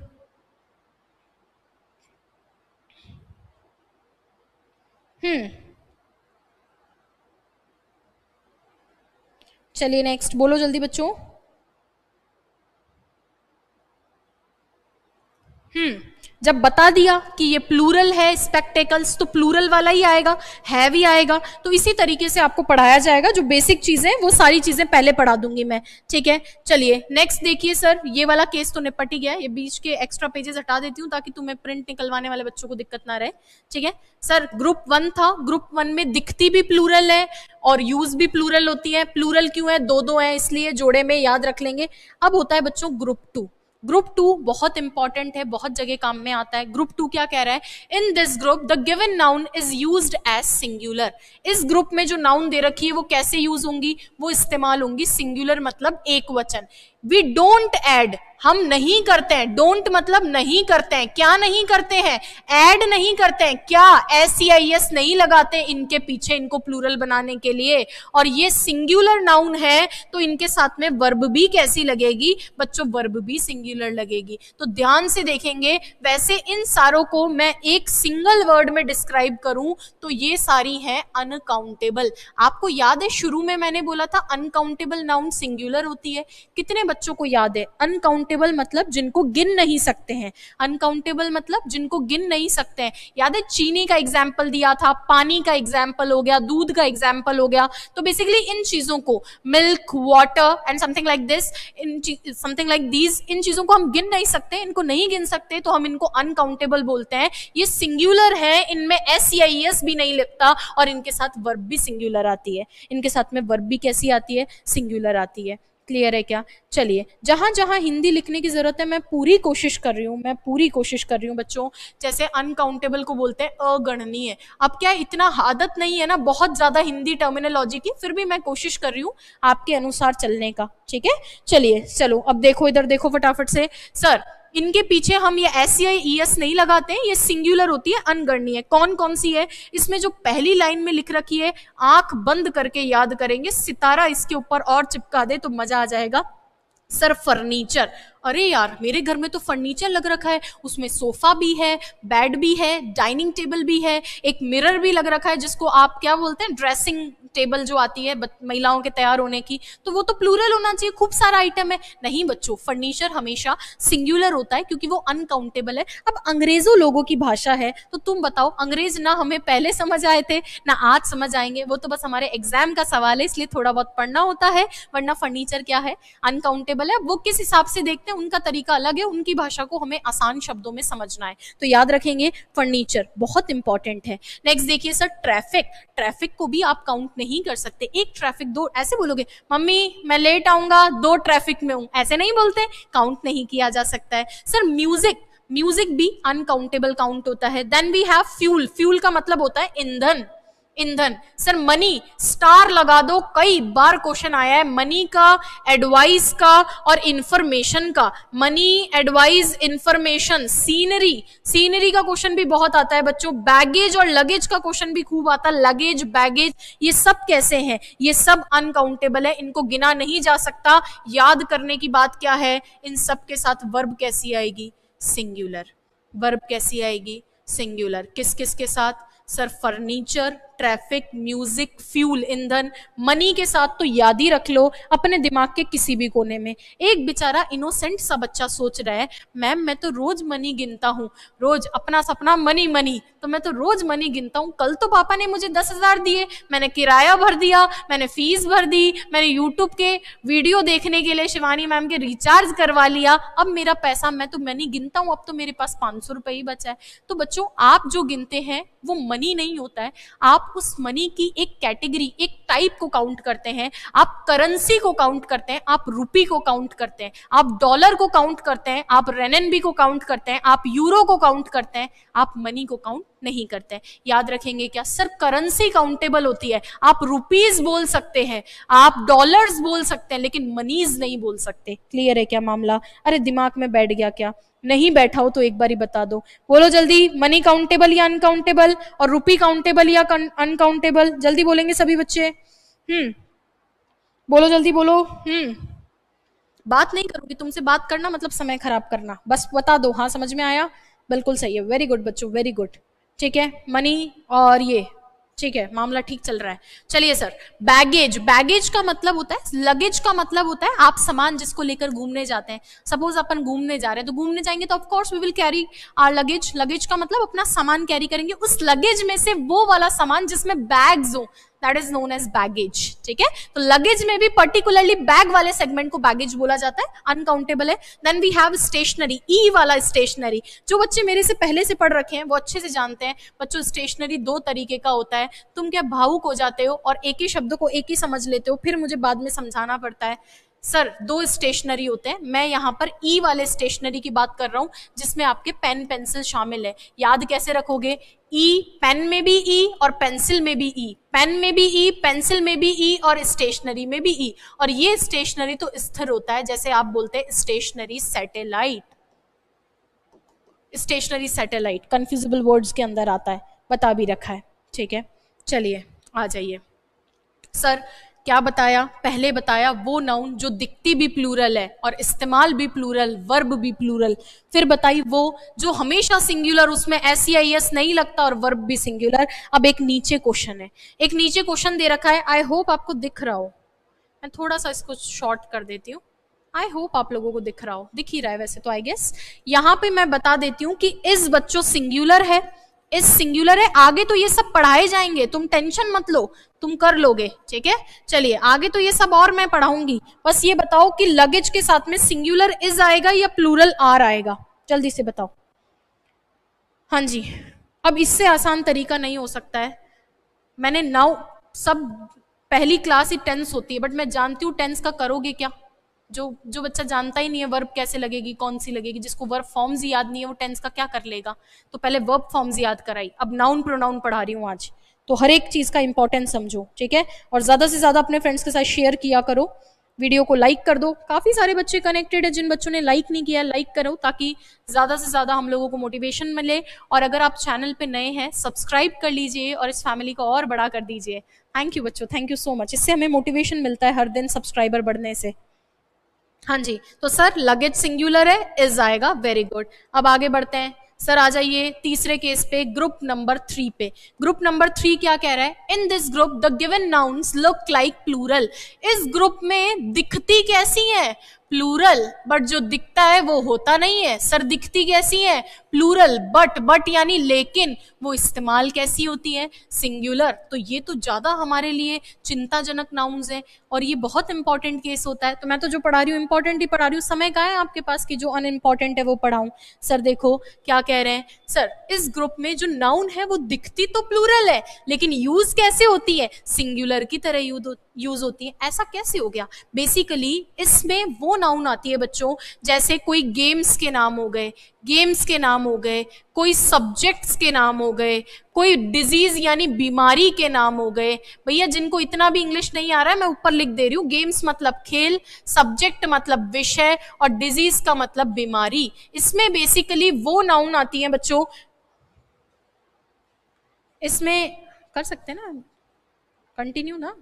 चलिए नेक्स्ट, बोलो जल्दी बच्चों। जब बता दिया कि ये प्लूरल है स्पेक्टेकल्स, तो प्लूरल वाला ही आएगा, है भी आएगा। तो इसी तरीके से आपको पढ़ाया जाएगा। जो बेसिक चीजें वो सारी चीजें पहले पढ़ा दूंगी मैं, ठीक है। चलिए नेक्स्ट देखिए सर, ये वाला केस तो निपट ही गया। ये बीच के एक्स्ट्रा पेजेस हटा देती हूँ ताकि तुम्हें प्रिंट निकलवाने वाले बच्चों को दिक्कत ना रहे, ठीक है। सर ग्रुप 1 था, ग्रुप 1 में दिखती भी प्लूरल है और यूज भी प्लूरल होती है। प्लूरल क्यों है? दो दो है इसलिए, जोड़े में याद रख लेंगे। अब होता है बच्चों ग्रुप 2। ग्रुप 2 बहुत इंपॉर्टेंट है, बहुत जगह काम में आता है। ग्रुप 2 क्या कह रहा है? In this group the given noun is used as singular. इस ग्रुप में जो नाउन दे रखी है वो कैसे यूज होंगी? वो इस्तेमाल होंगी सिंगुलर, मतलब एक वचन। वी डोंट ऐड, हम नहीं करते हैं। डोंट मतलब नहीं करते हैं। क्या नहीं करते हैं? ऐड नहीं करते हैं। क्या? SEIS नहीं लगाते इनके पीछे, इनको प्लूरल बनाने के लिए। और ये सिंगुलर नाउन है तो इनके साथ में वर्ब भी कैसी लगेगी बच्चों? वर्ब भी सिंगुलर लगेगी। तो ध्यान से देखेंगे। वैसे इन सारों को मैं एक सिंगल वर्ड में डिस्क्राइब करूं तो ये सारी हैं अनकाउंटेबल। आपको याद है शुरू में मैंने बोला था अनकाउंटेबल नाउन सिंगुलर होती है। कितने बच्चों को याद है? अनकाउंटेबल मतलब जिनको गिन नहीं सकते हैं। अनकाउंटेबल मतलब जिनको गिन नहीं सकते हैं। याद है चीनी का एग्जाम्पल दिया था, पानी का एग्जाम्पल हो गया, दूध का एग्जाम्पल हो गया। तो बेसिकली इन चीजों को, milk, water and something like this, something like these, इन चीजों को हम गिन नहीं सकते, इनको नहीं गिन सकते, तो हम इनको अनकाउंटेबल बोलते हैं। ये सिंगुलर है, इनमें SEIS भी नहीं लगता और इनके साथ वर्ब भी सिंगुलर आती है। इनके साथ में वर्ब भी कैसी आती है? सिंगुलर आती है। क्लियर है क्या? चलिए, जहां जहां हिंदी लिखने की जरूरत है मैं पूरी कोशिश कर रही हूँ बच्चों। जैसे अनकाउंटेबल को बोलते हैं अगणनीय। अब क्या इतना आदत नहीं है ना बहुत ज्यादा हिंदी टर्मिनोलॉजी की, फिर भी मैं कोशिश कर रही हूँ आपके अनुसार चलने का, ठीक है। चलिए चलो अब देखो, इधर देखो फटाफट से। सर इनके पीछे हम ये SEIS नहीं लगाते हैं, ये सिंगुलर होती है, अनगणनीय। कौन कौन सी है? इसमें जो पहली लाइन में लिख रखी है, आंख बंद करके याद करेंगे, सितारा इसके ऊपर और चिपका दे तो मजा आ जाएगा। सर फर्नीचर, अरे यार मेरे घर में तो फर्नीचर लग रखा है, उसमें सोफा भी है, बेड भी है, डाइनिंग टेबल भी है, एक मिरर भी लग रखा है जिसको आप क्या बोलते हैं? ड्रेसिंग टेबल जो आती है महिलाओं के तैयार होने की, तो वो तो प्लूरल होना चाहिए, खूब सारा आइटम है। नहीं बच्चों, फर्नीचर हमेशा सिंगुलर होता है क्योंकि वो अनकाउंटेबल है। अब अंग्रेजों लोगों की भाषा है, तो तुम बताओ, अंग्रेज ना हमें पहले समझ आए थे ना आज समझ आएंगे, वो तो बस हमारे एग्जाम का सवाल है, इसलिए थोड़ा बहुत पढ़ना होता है। वरना फर्नीचर क्या है? अनकाउंटेबल है। वो किस हिसाब से देखते हैं उनका तरीका अलग है, उनकी भाषा को हमें आसान शब्दों में समझना है, तो याद रखेंगे फर्नीचर बहुत इंपॉर्टेंट है। नेक्स्ट देखिए सर, ट्रैफिक। ट्रैफिक को भी आप काउंट नहीं कर सकते। एक ट्रैफिक, दो, ऐसे बोलोगे मम्मी मैं लेट आऊंगा, 2 ट्रैफिक में हूं, ऐसे नहीं बोलते, काउंट नहीं किया जा सकता है। सर म्यूजिक, म्यूजिक भी अनकाउंटेबल काउंट होता है। Then we have fuel, fuel का मतलब होता है ईंधन, ईंधन। सर मनी, स्टार लगा दो, कई बार क्वेश्चन आया है मनी का, एडवाइस का और इंफॉर्मेशन का। Money, advice, information. Scenery, scenery का क्वेश्चन भी बहुत आता है बच्चों। बैगेज और लगेज का क्वेश्चन भी खूब आता है, लगेज, बैगेज, ये सब कैसे हैं? ये सब अनकाउंटेबल है, इनको गिना नहीं जा सकता। याद करने की बात क्या है? इन सब के साथ वर्ब कैसी आएगी? सिंगुलर। वर्ब कैसी आएगी? सिंगुलर। किस किस के साथ? Sir furniture, traffic, music, fuel, ईंधन। मनी के साथ तो याद ही रख लो अपने दिमाग के किसी भी कोने में। एक बेचारा इनोसेंट सा बच्चा सोच रहा है मैम मैं तो रोज मनी गिनता हूँ, रोज अपना सपना मनी मनी, तो मैं तो रोज मनी गिनता हूँ। कल तो पापा ने मुझे 10,000 दिए, मैंने किराया भर दिया, मैंने फीस भर दी, मैंने यूट्यूब के वीडियो देखने के लिए शिवानी मैम के रिचार्ज करवा लिया, अब मेरा पैसा मैं तो मनी गिनता हूँ, अब तो मेरे पास 500 रुपए ही बचा है। तो बच्चों आप जो गिनते हैं वो मनी नहीं होता है, आप उस मनी की एक कैटेगरी, एक टाइप को काउंट करते हैं। आप करेंसी को काउंट करते हैं, आप रुपी को काउंट करते हैं, आप डॉलर को काउंट करते हैं, आप रेनएनबी को काउंट करते हैं, आप यूरो को काउंट करते हैं, आप मनी को काउंट नहीं करते हैं। याद रखेंगे क्या? सर करेंसी काउंटेबल होती है, आप रुपीज बोल सकते हैं, आप डॉलर्स बोल सकते हैं, लेकिन मनीज नहीं बोल सकते। क्लियर है क्या मामला? अरे दिमाग में बैठ गया क्या? नहीं बैठा हो तो एक बार ही बता दो, बोलो जल्दी। मनी काउंटेबल या अनकाउंटेबल, और रुपी काउंटेबल या अनकाउंटेबल? जल्दी बोलेंगे सभी बच्चे। बोलो जल्दी बोलो। बात नहीं करूंगी तुमसे, बात करना मतलब समय खराब करना, बस बता दो। हाँ समझ में आया? बिल्कुल सही है, वेरी गुड बच्चों, वेरी गुड। ठीक है, मनी और ये ठीक है, मामला ठीक चल रहा है। चलिए सर, बैगेज, बैगेज का मतलब होता है, लगेज का मतलब होता है आप सामान जिसको लेकर घूमने जाते हैं। सपोज अपन घूमने जा रहे हैं, तो घूमने जाएंगे तो of course we will carry our luggage. Luggage का मतलब अपना सामान कैरी करेंगे, उस लगेज में से वो वाला सामान जिसमें बैग्स हो, that is known as baggage. ठीक है, तो लगेज में भी पर्टिकुलरली बैग वाले सेगमेंट को बैगेज बोला जाता है, अनकाउंटेबल है। Then we have stationery, E वाला स्टेशनरी। जो बच्चे मेरे से पहले से पढ़ रखे हैं वो अच्छे से जानते हैं बच्चों, स्टेशनरी दो तरीके का होता है। तुम क्या भावुक हो जाते हो और एक ही शब्द को एक ही समझ लेते हो, फिर मुझे बाद में समझाना पड़ता है। सर, दो स्टेशनरी होते हैं, मैं यहाँ पर ई वाले स्टेशनरी की बात कर रहा हूं जिसमें आपके पेन पेंसिल शामिल है। याद कैसे रखोगे? ई, पेन में भी ई और पेंसिल में भी ई, पेन में भी ई, पेंसिल में भी ई और स्टेशनरी में भी ई। और ये स्टेशनरी तो स्थिर होता है, जैसे आप बोलते हैं stationary satellite. Stationary satellite confusable words के अंदर आता है, बता भी रखा है। ठीक है, चलिए आ जाइए। सर क्या बताया? पहले बताया वो नाउन जो दिखती भी प्लूरल है और इस्तेमाल भी प्लूरल, वर्ब भी प्लूरल। फिर बताई वो जो हमेशा सिंगुलर, उसमें SEIS नहीं लगता और वर्ब भी सिंगुलर। अब एक नीचे क्वेश्चन है, एक नीचे क्वेश्चन दे रखा है, आई होप आपको दिख रहा हो। मैं थोड़ा सा इसको शॉर्ट कर देती हूँ, आई होप आप लोगों को दिख रहा हो। दिख ही रहा है वैसे तो आई गेस। यहाँ पे मैं बता देती हूँ कि इस बच्चों सिंगुलर है, इस सिंगुलर है। आगे तो ये सब पढ़ाए जाएंगे, तुम टेंशन मत लो, तुम कर लोगे। ठीक है, चलिए आगे तो ये सब और मैं पढ़ाऊंगी। बस ये बताओ कि लगेज के साथ में सिंगुलर इज आएगा या प्लूरल आर आएगा, जल्दी से बताओ। हाँ जी, अब इससे आसान तरीका नहीं हो सकता है। मैंने नाउ सब पहली क्लास ही टेंस होती है, बट मैं जानती हूँ टेंस का करोगे क्या। जो बच्चा जानता ही नहीं है वर्ब कैसे लगेगी, कौन सी लगेगी, जिसको वर्ब फॉर्म्स ही याद नहीं है वो टेंस का क्या कर लेगा। तो पहले वर्ब फॉर्म्स याद कराई, अब नाउन प्रोनाउन पढ़ा रही हूँ आज, तो हर एक चीज का इंपॉर्टेंस समझो। ठीक है, और ज्यादा से ज्यादा अपने फ्रेंड्स के साथ शेयर किया करो, वीडियो को लाइक कर दो। काफी सारे बच्चे कनेक्टेड है, जिन बच्चों ने लाइक नहीं किया लाइक करो, ताकि ज्यादा से ज्यादा हम लोगों को मोटिवेशन मिले। और अगर आप चैनल पे नए हैं सब्सक्राइब कर लीजिए और इस फैमिली को और बड़ा कर दीजिए। थैंक यू बच्चों, थैंक यू सो मच। इससे हमें मोटिवेशन मिलता है हर दिन सब्सक्राइबर बढ़ने से। हाँ जी, तो सर लगेज सिंगुलर है, इज आएगा, वेरी गुड। अब आगे बढ़ते हैं। सर आ जाइए तीसरे केस पे, ग्रुप नंबर 3 पे। ग्रुप नंबर 3 क्या कह रहा है? In this group the given nouns look like plural. इस ग्रुप में दिखती कैसी है? प्लूरल, बट जो दिखता है वो होता नहीं है। सर दिखती कैसी है? प्लूरल, बट यानी लेकिन वो इस्तेमाल कैसी होती है? सिंगुलर। तो ये तो ज्यादा हमारे लिए चिंताजनक नाउन्स है और ये बहुत इंपॉर्टेंट केस होता है। तो मैं तो जो पढ़ा रही हूँ इंपॉर्टेंट ही पढ़ा रही हूँ, समय का है आपके पास कि जो अनइम्पॉर्टेंट है वो पढ़ाऊं। सर देखो क्या कह रहे हैं, सर इस ग्रुप में जो नाउन है वो दिखती तो प्लूरल है लेकिन यूज कैसे होती है? सिंगुलर की तरह यूज होती है। ऐसा कैसे हो गया? बेसिकली इसमें वो नाउन आती है बच्चों, जैसे कोई गेम्स के नाम हो गए, गेम्स के नाम हो गए, कोई सब्जेक्ट्स के नाम हो गए, कोई डिजीज यानी बीमारी के नाम हो गए। भैया जिनको इतना भी इंग्लिश नहीं आ रहा है मैं ऊपर लिख दे रही हूँ, गेम्स मतलब खेल, सब्जेक्ट मतलब विषय और डिजीज का मतलब बीमारी। इसमें बेसिकली वो नाउन आती है बच्चों, इसमें कर सकते हैं ना कंटिन्यू ना।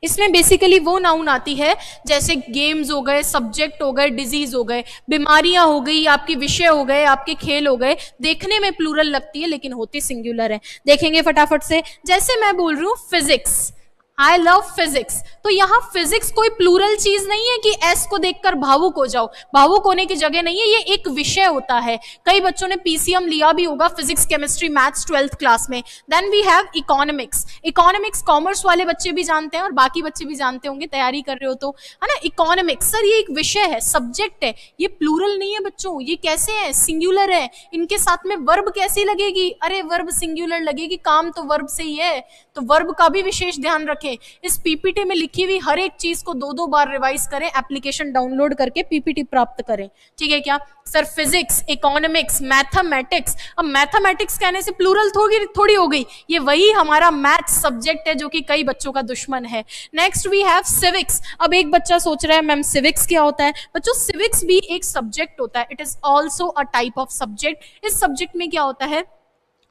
इसमें बेसिकली वो नाउन आती है जैसे गेम्स हो गए, सब्जेक्ट हो गए, डिजीज हो गए, बीमारियां हो गई, आपके विषय हो गए, आपके खेल हो गए। देखने में प्लूरल लगती है लेकिन होती सिंगुलर है। देखेंगे फटाफट से, जैसे मैं बोल रही हूँ फिजिक्स, आई लव फिजिक्स, तो यहाँ फिजिक्स कोई प्लूरल चीज नहीं है कि एस को देखकर भावुक हो जाओ, भावुक होने की जगह नहीं है, ये एक विषय होता है। कई बच्चों ने PCM लिया भी होगा, physics chemistry maths 12th class में। Then we have economics. Economics commerce वाले बच्चे भी जानते हैं और बाकी बच्चे भी जानते होंगे, तैयारी कर रहे हो तो, है ना। इकोनॉमिक्स सर ये एक विषय है, सब्जेक्ट है, ये प्लूरल नहीं है बच्चों। ये कैसे है? सिंगुलर है। इनके साथ में वर्ब कैसी लगेगी? अरे वर्ब सिंगुलर लगेगी, काम तो वर्ब से ही है, तो वर्ब का भी विशेष ध्यान रखें। इस पीपीटी में लिखी हुई हर एक चीज को 2-2 बार रिवाइज करें, एप्लीकेशन डाउनलोड करके पीपीटी प्राप्त करें। ठीक है क्या सर? Physics, economics, mathematics. अब मैथमेटिक्स कहने से प्लूरल थोड़ी हो गई, ये वही हमारा मैथ्स सब्जेक्ट है जो कि कई बच्चों का दुश्मन है। Next we have civics. अब एक बच्चा सोच रहा है मैम सिविक्स क्या होता है? बच्चों सिविक्स भी एक सब्जेक्ट होता है, it is also a type of subject. इस सब्जेक्ट में क्या होता है?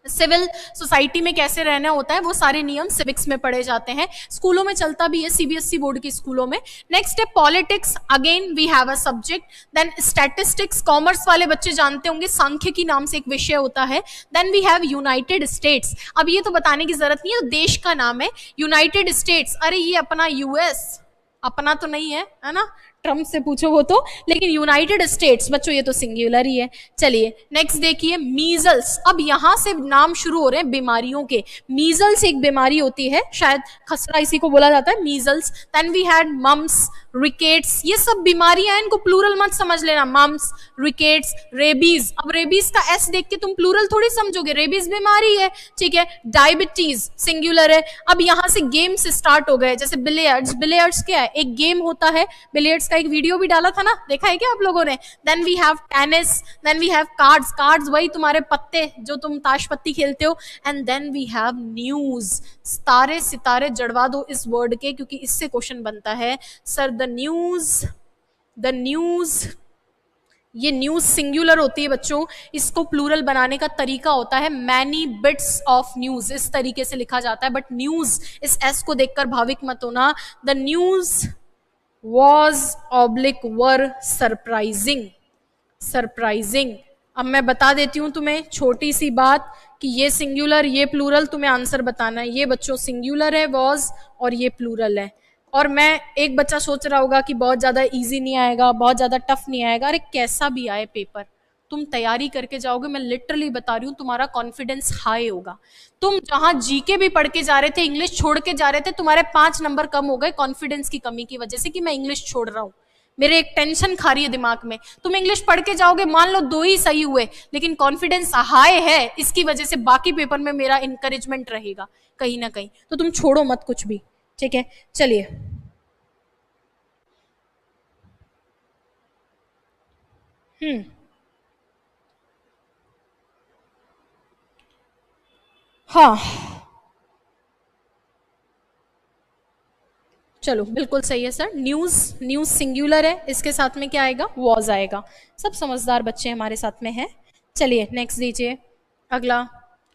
सिविल सोसाइटी में कैसे रहना होता है वो सारे नियम सिविक्स में पढ़े जाते हैं, स्कूलों में चलता भी है, सीबीएसई बोर्ड के स्कूलों में। नेक्स्ट है politics, again we have a subject. Then statistics, commerce वाले बच्चे जानते होंगे, सांख्यिकी नाम से एक विषय होता है। Then we have United States, अब ये तो बताने की जरूरत नहीं है, तो देश का नाम है यूनाइटेड स्टेट्स। अरे ये अपना यूएस, अपना तो नहीं है ना, ट्रम्प से पूछो वो तो, लेकिन यूनाइटेड स्टेट्स बच्चों ये तो सिंगुलर ही है। चलिए नेक्स्ट देखिए मीजल्स, अब यहां से नाम शुरू हो रहे हैं बीमारियों के। मीजल्स एक बीमारी होती है, शायद खसरा इसी को बोला जाता है, measles. Then we had mumps, rickets, ये सब बीमारियां हैं, इनको प्लूरल मत समझ लेना, मम्स, रिकेट्स, रेबीज। अब रेबीज का एस देख के तुम प्लूरल थोड़ी समझोगे, रेबीज बीमारी है, ठीक है। डायबिटीज सिंगुलर है। अब यहां से गेम्स स्टार्ट हो गए, जैसे बिलियर्ड्स, बिलियर्ड्स क्या है, एक गेम होता है, बिलियर्ड्स का एक वीडियो भी डाला था ना, देखा है क्या आप लोगों ने। Then we have tennis, then we have cards, cards वही तुम्हारे पत्ते जो तुम ताश पत्ती खेलते हो। And then we have news, तारे सितारे जड़वा दो इस वर्ड के, क्योंकि इससे क्वेश्चन बनता है सर द न्यूज, ये न्यूज सिंगुलर होती है बच्चों, इसको प्लूरल बनाने का तरीका होता है मैनी बिट्स ऑफ न्यूज, इस तरीके से लिखा जाता है। बट न्यूज, इस एस को देखकर भाविक मत होना। The news was oblique were surprising. अब मैं बता देती हूं तुम्हें छोटी सी बात कि ये सिंगुलर ये प्लूरल, तुम्हें आंसर बताना है। ये बच्चों सिंगुलर है was, और ये प्लूरल है। और मैं, एक बच्चा सोच रहा होगा कि बहुत ज्यादा इजी नहीं आएगा, बहुत ज्यादा टफ नहीं आएगा। अरे कैसा भी आए पेपर, तुम तैयारी करके जाओगे, मैं लिटरली बता रही हूँ, तुम्हारा कॉन्फिडेंस हाई होगा। तुम जहां जीके भी पढ़ के जा रहे थे, इंग्लिश छोड़ के जा रहे थे, तुम्हारे 5 नंबर कम हो गए कॉन्फिडेंस की कमी की वजह से कि मैं इंग्लिश छोड़ रहा हूँ, मेरे एक टेंशन खा रही है दिमाग में। तुम इंग्लिश पढ़ के जाओगे, मान लो 2 ही सही हुए, लेकिन कॉन्फिडेंस हाई है, इसकी वजह से बाकी पेपर में मेरा इंकरेजमेंट रहेगा कहीं ना कहीं। तो तुम छोड़ो मत कुछ भी, ठीक है। चलिए हाँ चलो बिल्कुल सही है सर। न्यूज, न्यूज सिंगुलर है, इसके साथ में क्या आएगा, वॉज आएगा। सब समझदार बच्चे हमारे साथ में हैं। चलिए नेक्स्ट दीजिए। अगला,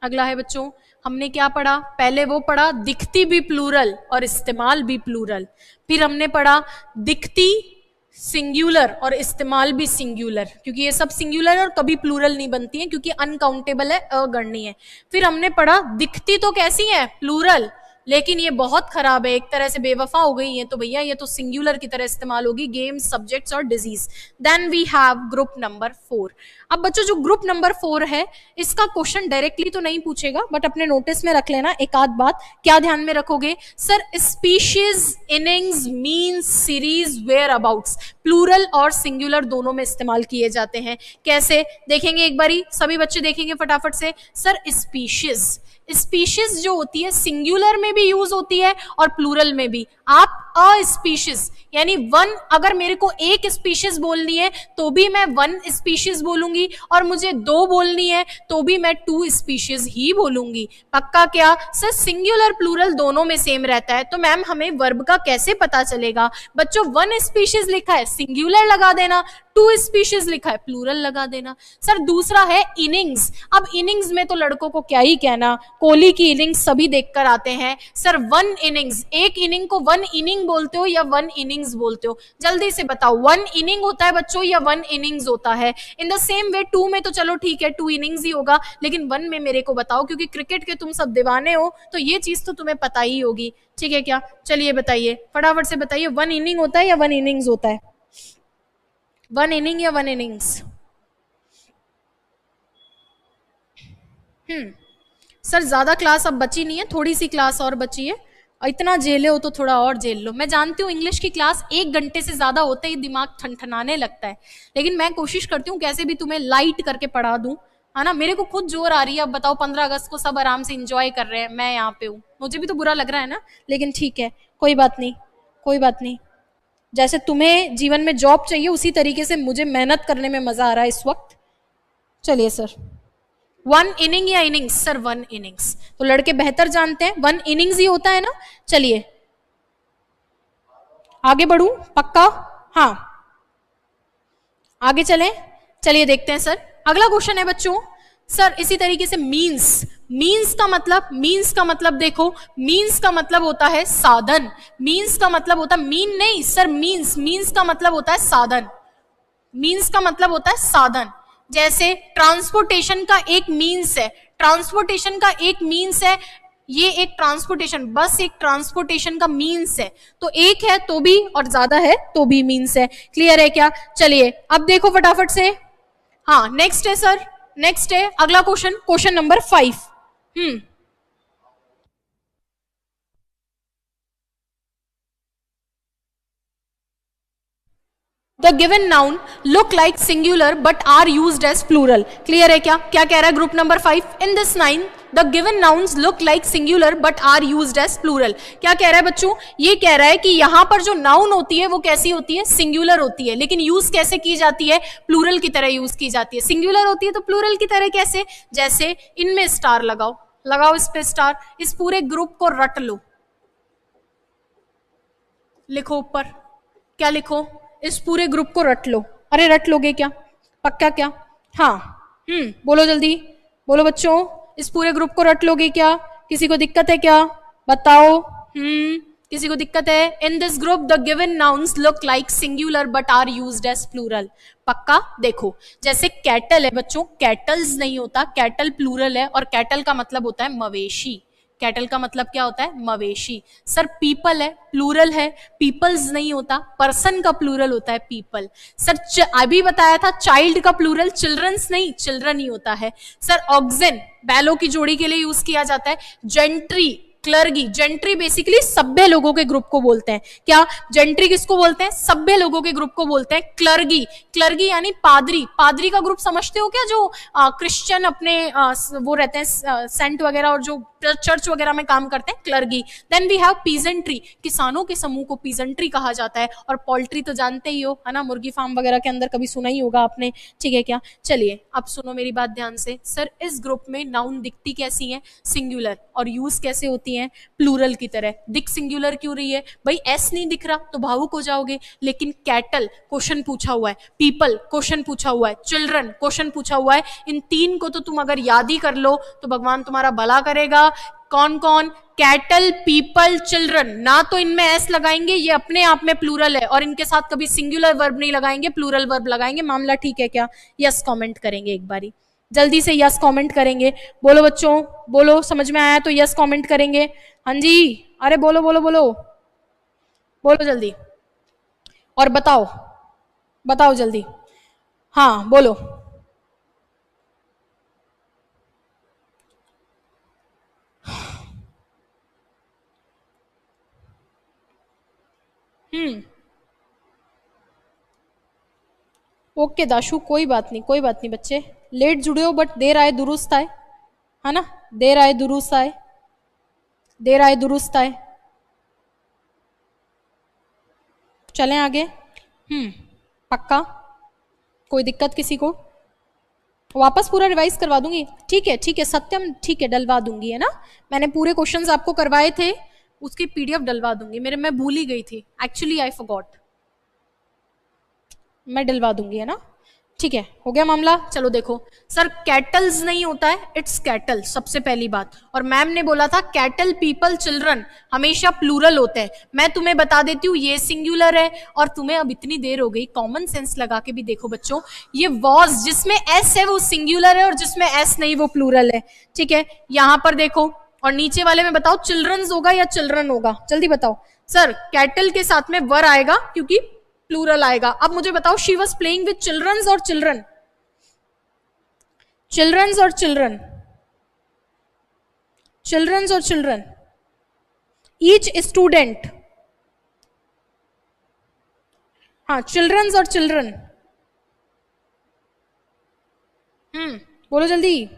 अगला है बच्चों, हमने क्या पढ़ा, पहले वो पढ़ा दिखती भी प्लूरल और इस्तेमाल भी प्लूरल। फिर हमने पढ़ा दिखती सिंगुलर और इस्तेमाल भी सिंगुलर, क्योंकि ये सब सिंगुलर और कभी प्लूरल नहीं बनती है, क्योंकि अनकाउंटेबल है, अगणनीय है। फिर हमने पढ़ा दिखती तो कैसी है, प्लूरल, लेकिन ये बहुत खराब है, एक तरह से बेवफा हो गई है, तो भैया ये तो सिंगुलर की तरह इस्तेमाल होगी, गेम्स, सब्जेक्ट्स और disease. Then we have group number 4। अब बच्चों जो ग्रुप नंबर 4 है, इसका क्वेश्चन डायरेक्टली तो नहीं पूछेगा, बट अपने नोटिस में रख लेना। एक आध बात क्या ध्यान में रखोगे, sir species, innings, means, series, whereabouts plural और सिंगुलर दोनों में इस्तेमाल किए जाते हैं। कैसे देखेंगे एक बारी, सभी बच्चे देखेंगे फटाफट से। सर स्पीशीज, स्पीशीज जो होती है सिंगुलर में भी यूज होती है और प्लूरल में भी। आप अ स्पीशीज यानी वन, अगर मेरे को एक स्पीशीज बोलनी है तो भी मैं 1 स्पीशीज बोलूंगी, और मुझे 2 बोलनी है तो भी मैं 2 स्पीशीज ही बोलूंगी। पक्का क्या सर, सिंगुलर प्लूरल दोनों में सेम रहता है। तो मैम हमें वर्ब का कैसे पता चलेगा, बच्चों 1 स्पीशीज लिखा है सिंगुलर लगा देना, 2 स्पीशीज लिखा है प्लूरल लगा देना। सर दूसरा है इनिंग्स। अब इनिंग्स में तो लड़कों को क्या ही कहना, कोहली की इनिंग्स सभी देखकर आते हैं। सर 1 इनिंग्स, एक इनिंग को 1 इनिंग बोलते हो या 1 इनिंग्स बोलते हो, जल्दी से बताओ। 1 इनिंग होता है बच्चों या 1 इनिंग्स होता है। इन द सेम वे 2 में तो चलो ठीक है 2 इनिंग्स ही होगा, लेकिन 1 में मेरे को बताओ, क्योंकि क्रिकेट के तुम सब दीवाने हो तो ये चीज तो तुम्हें पता ही होगी, ठीक है क्या। चलिए बताइए फटाफट से बताइए, 1 इनिंग होता है या 1 इनिंग्स होता है, 1 इनिंग या 1 इनिंग्स। सर ज्यादा क्लास अब बची नहीं है, थोड़ी सी क्लास और बची है, इतना झेले हो तो थोड़ा और झेल लो। मैं जानती हूँ इंग्लिश की क्लास 1 घंटे से ज्यादा होते ही दिमाग ठनठनाने लगता है, लेकिन मैं कोशिश करती हूँ कैसे भी तुम्हें लाइट करके पढ़ा दूं, है ना। मेरे को खुद जोर आ रही है। अब बताओ 15 अगस्त को सब आराम से इंजॉय कर रहे हैं, मैं यहाँ पे हूँ, मुझे भी तो बुरा लग रहा है ना, लेकिन ठीक है कोई बात नहीं, कोई बात नहीं। जैसे तुम्हें जीवन में जॉब चाहिए उसी तरीके से मुझे मेहनत करने में मजा आ रहा है इस वक्त। चलिए सर 1 इनिंग या इनिंग्स, सर 1 इनिंग्स, तो लड़के बेहतर जानते हैं 1 इनिंग्स ही होता है ना। चलिए आगे बढ़ूं, पक्का, हाँ आगे चलें। चलिए देखते हैं सर, अगला क्वेश्चन है बच्चों, सर इसी तरीके से मीन्स, मीन्स का मतलब देखो, मीन्स का मतलब होता है साधन, मीन्स का मतलब होता है, मीन नहीं सर, मीन्स का मतलब होता है साधन, मीन्स का मतलब होता है साधन। जैसे ट्रांसपोर्टेशन का एक मीन्स है, ट्रांसपोर्टेशन का एक मीन्स है, ये एक ट्रांसपोर्टेशन, बस एक ट्रांसपोर्टेशन का मीन्स है, तो एक है तो भी और ज्यादा है तो भी मीन्स है। क्लियर है क्या? चलिए अब देखो फटाफट से। हाँ नेक्स्ट है सर, नेक्स्ट है अगला question, question number 5। The given noun look like singular but are used as plural. Clear है क्या? क्या कह रहा है group number 5? In this line, the given nouns look like singular but are used as plural. क्या कह रहा है बच्चों? ये कह रहा है कि यहाँ पर जो नाउन होती है वो कैसी होती है? सिंगुलर होती है, लेकिन यूज कैसे की जाती है? प्लूरल की तरह यूज की जाती है। सिंगुलर होती है तो प्लूरल की तरह कैसे? जैसे इनमें स्टार लगाओ, लगाओ इस पे स्टार, इस पूरे ग्रुप को रट लो, लिखो ऊपर, क्या लिखो? इस पूरे ग्रुप को रट लो। अरे रट लोगे क्या? पक्का क्या? हाँ बोलो जल्दी, बोलो बच्चों, इस पूरे ग्रुप को रट लोगे क्या? किसी को दिक्कत है क्या? बताओ। किसी को दिक्कत है? In this group the given nouns look like singular but are used as plural. पक्का? देखो जैसे कैटल है बच्चों, कैटल्स नहीं होता, कैटल प्लूरल है, और कैटल का मतलब होता है मवेशी। कैटल का मतलब क्या होता है? मवेशी। सर पीपल है, प्लूरल है, पीपल्स नहीं होता, पर्सन का प्लूरल होता है पीपल। सर अभी बताया था चाइल्ड का प्लूरल चिल्ड्रंस नहीं, चिल्ड्रन ही होता है। सर ऑक्सिन बैलों की जोड़ी के लिए यूज किया जाता है। जेंट्री, क्लर्गी, जेंट्री बेसिकली सभ्य लोगों के ग्रुप को बोलते हैं। क्या जेंट्री किसको बोलते हैं? सभ्य लोगों के ग्रुप को बोलते हैं। क्लर्गी, क्लर्गी यानी पादरी, पादरी का ग्रुप समझते हो क्या? जो क्रिश्चियन अपने वो रहते हैं सेंट वगैरह और जो चर्च वगैरह में काम करते हैं, clergy. Then we have peasantry, किसानों के समूह को पीजेंट्री कहा जाता है। और पोल्ट्री तो जानते ही हो, है ना, मुर्गी फार्म वगैरह के अंदर कभी सुना ही होगा आपने, ठीक है क्या? चलिए अब सुनो मेरी बात ध्यान से। सर इस ग्रुप में नाउन दिखती कैसी है? सिंगुलर, और यूज कैसे होती है? प्लूरल की तरह। दिख सिंगुलर क्यों रही है भाई? एस नहीं दिख रहा तो भावुक हो जाओगे, लेकिन कैटल क्वेश्चन पूछा हुआ है, पीपल क्वेश्चन पूछा हुआ है, चिल्ड्रन क्वेश्चन पूछा हुआ है, इन तीन को तो तुम अगर याद ही कर लो तो भगवान तुम्हारा भला करेगा। कौन कौन? Cattle, people, children. ना तो इनमें एस लगाएंगे, ये अपने आप में प्लूरल है, और इनके साथ कभी सिंगुलर वर्ब नहीं लगाएंगे, प्लूरल वर्ब लगाएंगे। मामला ठीक है क्या? यस कमेंट करेंगे एक बारी, जल्दी से यस कमेंट करेंगे। बोलो बच्चों, बोलो, समझ में आया तो यस कमेंट करेंगे। हाँ जी, अरे बोलो बोलो बोलो, बोलो जल्दी, और बताओ, बताओ जल्दी, हाँ बोलो। ओके दाशु, कोई बात नहीं, कोई बात नहीं बच्चे, लेट जुड़े हो बट देर आए दुरुस्त आए, है ना? देर आए दुरुस्त आए, देर आए दुरुस्त आए। चलें आगे। पक्का? कोई दिक्कत किसी को? वापस पूरा रिवाइज करवा दूंगी, ठीक है, ठीक है सत्यम, ठीक है डलवा दूंगी, है ना? मैंने पूरे क्वेश्चंस आपको करवाए थे, उसकी पीडीएफ डलवा दूंगी। मैं भूल ही गई थी एक्चुअली, आई फॉरगॉट, मैं डलवा दूंगी, है ना? ठीक है, हो गया मामला। चलो देखो सर, कैटल्स नहीं होता है, इट्स कैटल, सबसे पहली बात। और मैम ने बोला था कैटल, पीपल, चिल्ड्रन हमेशा प्लूरल होते हैं। मैं तुम्हें बता देती हूँ ये सिंगुलर है, और तुम्हें अब इतनी देर हो गई, कॉमन सेंस लगा के भी देखो बच्चों, ये वॉज जिसमें एस है वो सिंगुलर है, और जिसमें एस नहीं वो प्लूरल है, ठीक है? यहां पर देखो, और नीचे वाले में बताओ चिल्ड्रंस होगा या चिल्ड्रन होगा, जल्दी बताओ। सर कैटल के साथ में वर आएगा क्योंकि प्लूरल आएगा। अब मुझे बताओ, she was playing with childrens और चिल्ड्रन? चिल्ड्रंस और चिल्ड्रन, चिल्ड्रंस और चिल्ड्रन, ईच स्टूडेंट, हाँ चिल्ड्रंस और चिल्ड्रन। बोलो जल्दी,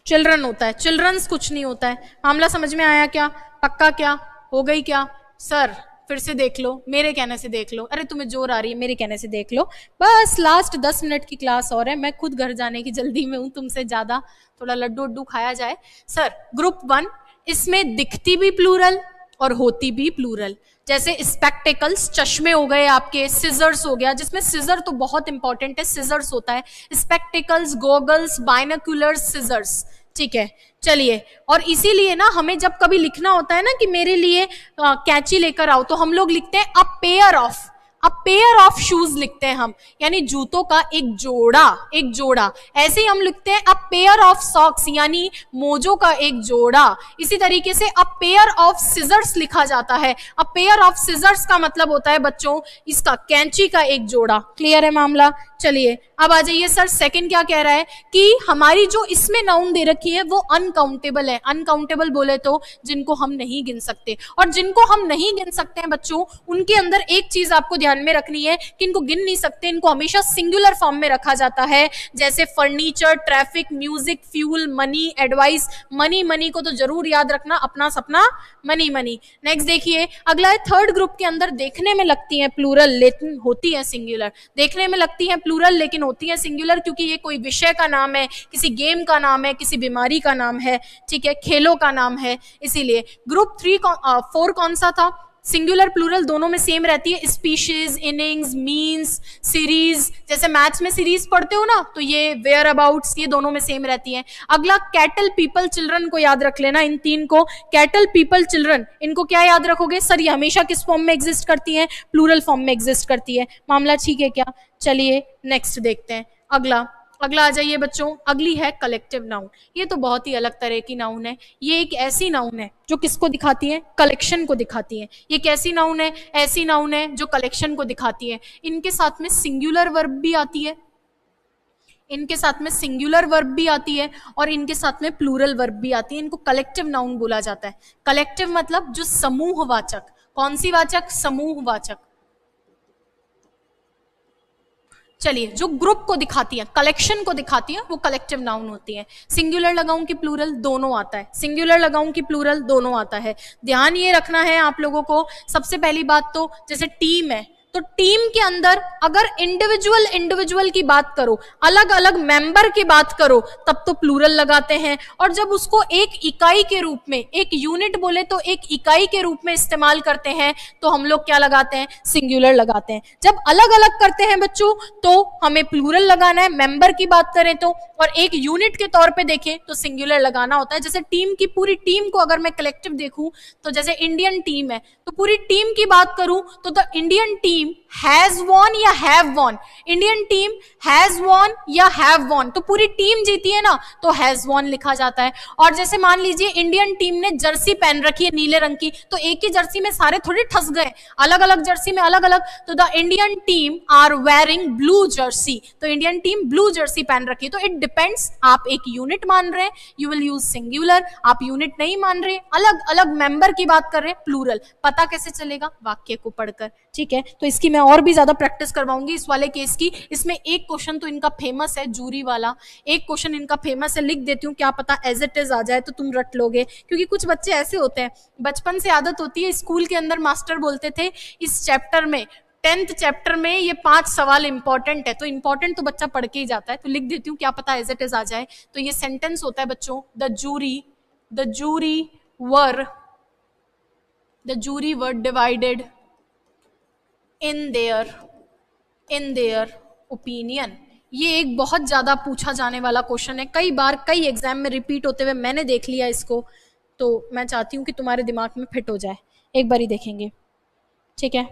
चिल्ड्रन होता है, चिल्ड्रंस कुछ नहीं होता है। मामला समझ में आया क्या? पक्का क्या? हो गई क्या? सर फिर से देख लो, मेरे कहने से देख लो। अरे तुम्हें जोर आ रही है, मेरे कहने से देख लो। बस लास्ट 10 मिनट की क्लास और है, मैं खुद घर जाने की जल्दी में हूं तुमसे ज्यादा, थोड़ा लड्डू उड्डू खाया जाए। सर ग्रुप 1, इसमें दिखती भी प्लूरल और होती भी प्लूरल। जैसे स्पेक्टेकल्स, चश्मे हो गए आपके, सिजर्स हो गया, जिसमें सिजर तो बहुत इंपॉर्टेंट है, सिजर्स होता है, स्पेक्टेकल्स, गॉगल्स, बाइनोक्यूलर्स, सिजर्स, ठीक है। चलिए, और इसीलिए ना हमें जब कभी लिखना होता है ना कि मेरे लिए कैंची लेकर आओ, तो हम लोग लिखते हैं अ पेयर ऑफ शूज लिखते हैं हम, यानी जूतों का एक जोड़ा। ऐसे ही हम लिखते हैं अ पेयर ऑफ सॉक्स, यानी मोजों का एक जोड़ा। इसी तरीके से अ पेयर ऑफ सिजर्स लिखा जाता है। अ पेयर ऑफ सिजर्स का मतलब होता है बच्चों इसका कैंची का एक जोड़ा। क्लियर है मामला? चलिए अब आ जाइए सर, सेकंड क्या कह रहा है कि हमारी जो इसमें नाउन दे रखी है वो अनकाउंटेबल है। अनकाउंटेबल बोले तो जिनको हम नहीं गिन सकते, और जिनको हम नहीं गिन सकते हैं बच्चों, उनके अंदर एक चीज आपको ध्यान में रखनी है कि इनको गिन नहीं सकते, इनको हमेशा सिंगुलर फॉर्म में रखा जाता है। जैसे furniture, traffic, music, fuel, money, advice. Money को तो जरूर याद रखना, अपना सपना मनी। नेक्स्ट देखिए, अगला है थर्ड ग्रुप के अंदर देखने में लगती है प्लूरल लेकिन होती है सिंगुलर। देखने में लगती है प्लूरल लेकिन होती है सिंगुलर, क्योंकि ये कोई विषय का नाम है, किसी गेम का नाम है, किसी बीमारी का नाम है, ठीक है, खेलों का नाम है, इसीलिए। ग्रुप 4 कौन सा था? सिंगुलर प्लूरल दोनों में सेम रहती है, स्पीशीज, इनिंग्स, मीन्स, सीरीज। जैसे मैथ्स में सीरीज पढ़ते हो ना, तो ये वेयर अबाउट्स, ये दोनों में सेम रहती है। अगला कैटल, पीपल, चिल्ड्रन को याद रख लेना, इन 3 को। कैटल, पीपल, चिल्ड्रन, इनको क्या याद रखोगे? सर ये हमेशा किस फॉर्म में एग्जिस्ट करती है? प्लूरल फॉर्म में एग्जिस्ट करती है। मामला ठीक है क्या? चलिए नेक्स्ट देखते हैं। अगला आ जाइए बच्चों, अगली है कलेक्टिव नाउन। ये तो बहुत ही अलग तरह की नाउन है। ये एक ऐसी नाउन है जो किसको दिखाती है? कलेक्शन को दिखाती है। ये कैसी नाउन है? ऐसी नाउन है जो कलेक्शन को दिखाती है। इनके साथ में सिंगुलर वर्ब भी आती है, इनके साथ में सिंगुलर वर्ब भी आती है, और इनके साथ में प्लूरल वर्ब भी आती है। इनको कलेक्टिव नाउन बोला जाता है। कलेक्टिव मतलब जो समूहवाचक। कौन सी वाचक? समूहवाचक। चलिए, जो ग्रुप को दिखाती है, कलेक्शन को दिखाती है, वो कलेक्टिव नाउन होती है। सिंगुलर लगाऊं कि प्लूरल, दोनों आता है। सिंगुलर लगाऊं कि प्लूरल, दोनों आता है। ध्यान ये रखना है आप लोगों को। सबसे पहली बात तो जैसे टीम है, तो टीम के अंदर अगर इंडिविजुअल की बात करो, अलग अलग मेंबर की बात करो, तब तो प्लूरल लगाते हैं। और जब उसको एक इकाई के रूप में, एक यूनिट बोले तो एक इकाई के रूप में इस्तेमाल करते हैं, तो हम लोग क्या लगाते हैं? सिंगुलर लगाते हैं। जब अलग अलग करते हैं बच्चों, तो हमें प्लूरल लगाना है। मेंबर की बात करें तो, और एक यूनिट के तौर पे देखें तो सिंगुलर लगाना होता है। जैसे टीम की पूरी टीम को अगर मैं कलेक्टिव देखूं, तो जैसे इंडियन टीम है, तो पूरी टीम की बात करूं तो the Indian team has won या have won. Indian team has won या हैव वॉन, तो पूरी टीम जीती है ना, तो हैज वॉन लिखा जाता है। और जैसे मान लीजिए इंडियन टीम ने जर्सी पहन रखी है नीले रंग की, तो एक ही जर्सी में सारे थोड़ी ठस गए, अलग अलग जर्सी में अलग अलग। तो the Indian team are wearing blue jersey, तो इंडियन टीम ब्लू जर्सी पहन रखी है। तो इट डिपेंड्स, आप एक यूनिट मान रहे हैं, यू विल यूज सिंगुलर। आप यूनिट नहीं मान रहे, अलग अलग मेंबर की बात कर रहे हैं, प्लूरल। पता कैसे चलेगा? वाक्य को पढ़कर, ठीक है। तो इसकी मैं और भी ज्यादा प्रैक्टिस करवाऊंगी इस वाले केस की। इसमें एक क्वेश्चन तो इनका फेमस है, जूरी वाला, एक क्वेश्चन इनका फेमस है, लिख देती हूँ, क्या पता एज इट इज आ जाए तो तुम रट लोगे। क्योंकि कुछ बच्चे ऐसे होते हैं, बचपन से आदत होती है, स्कूल के अंदर मास्टर बोलते थे इस चैप्टर में, 10th चैप्टर में ये 5 सवाल इंपॉर्टेंट है, तो इंपॉर्टेंट तो बच्चा पढ़ के ही जाता है। तो लिख देती हूँ, क्या पता एज इट इज आ जाए। तो ये सेंटेंस होता है बच्चों, the jury were divided in their opinion. ये एक बहुत ज्यादा पूछा जाने वाला क्वेश्चन है, कई बार कई एग्जाम में रिपीट होते हुए मैंने देख लिया इसको, तो मैं चाहती हूँ कि तुम्हारे दिमाग में फिट हो जाए। एक बार ही देखेंगे, ठीक है।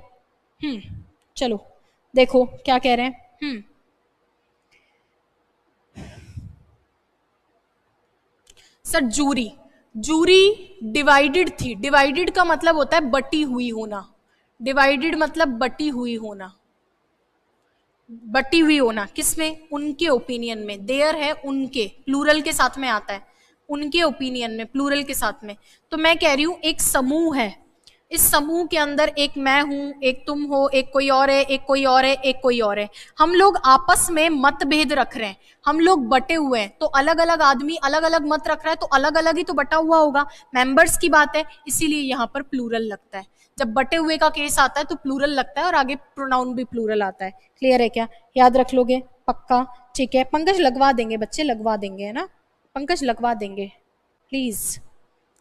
चलो देखो क्या कह रहे हैं। सर जूरी डिवाइडेड थी। डिवाइडेड का मतलब होता है बटी हुई होना। डिवाइडेड मतलब बटी हुई होना। बटी हुई होना किसमें? उनके ओपिनियन में। देयर है उनके, प्लूरल के साथ में आता है, उनके ओपिनियन में, प्लूरल के साथ में। तो मैं कह रही हूं एक समूह है, इस समूह के अंदर एक मैं हूं, एक तुम हो, एक कोई और है, एक कोई और है, एक कोई और है। हम लोग आपस में मतभेद रख रहे हैं, हम लोग बटे हुए हैं, तो अलग अलग आदमी अलग अलग मत रख रहा है, तो अलग अलग ही तो बटा हुआ होगा। मेंबर्स की बात है, इसीलिए यहाँ पर प्लूरल लगता है। जब बटे हुए का केस आता है तो प्लूरल लगता है, और आगे प्रोनाउन भी प्लूरल आता है। क्लियर है क्या? याद रख लोगे पक्का? ठीक है, पंकज लगवा देंगे, बच्चे लगवा देंगे, है ना? पंकज लगवा देंगे, प्लीज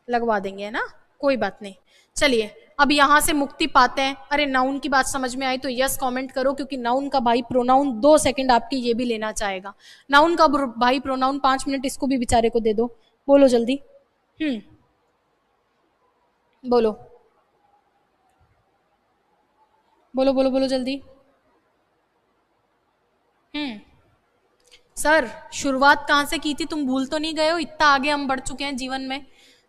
लगवा देंगे, है ना? कोई बात नहीं। चलिए अब यहाँ से मुक्ति पाते हैं। अरे नाउन की बात समझ में आई तो यस कमेंट करो, क्योंकि नाउन का भाई प्रोनाउन 2 सेकंड आपकी ये भी लेना चाहेगा। नाउन का भाई प्रोनाउन 5 मिनट इसको भी बेचारे को दे दो। बोलो जल्दी। बोलो बोलो बोलो बोलो जल्दी। सर शुरुआत कहाँ से की थी, तुम भूल तो नहीं गए हो? इतना आगे हम बढ़ चुके हैं जीवन में।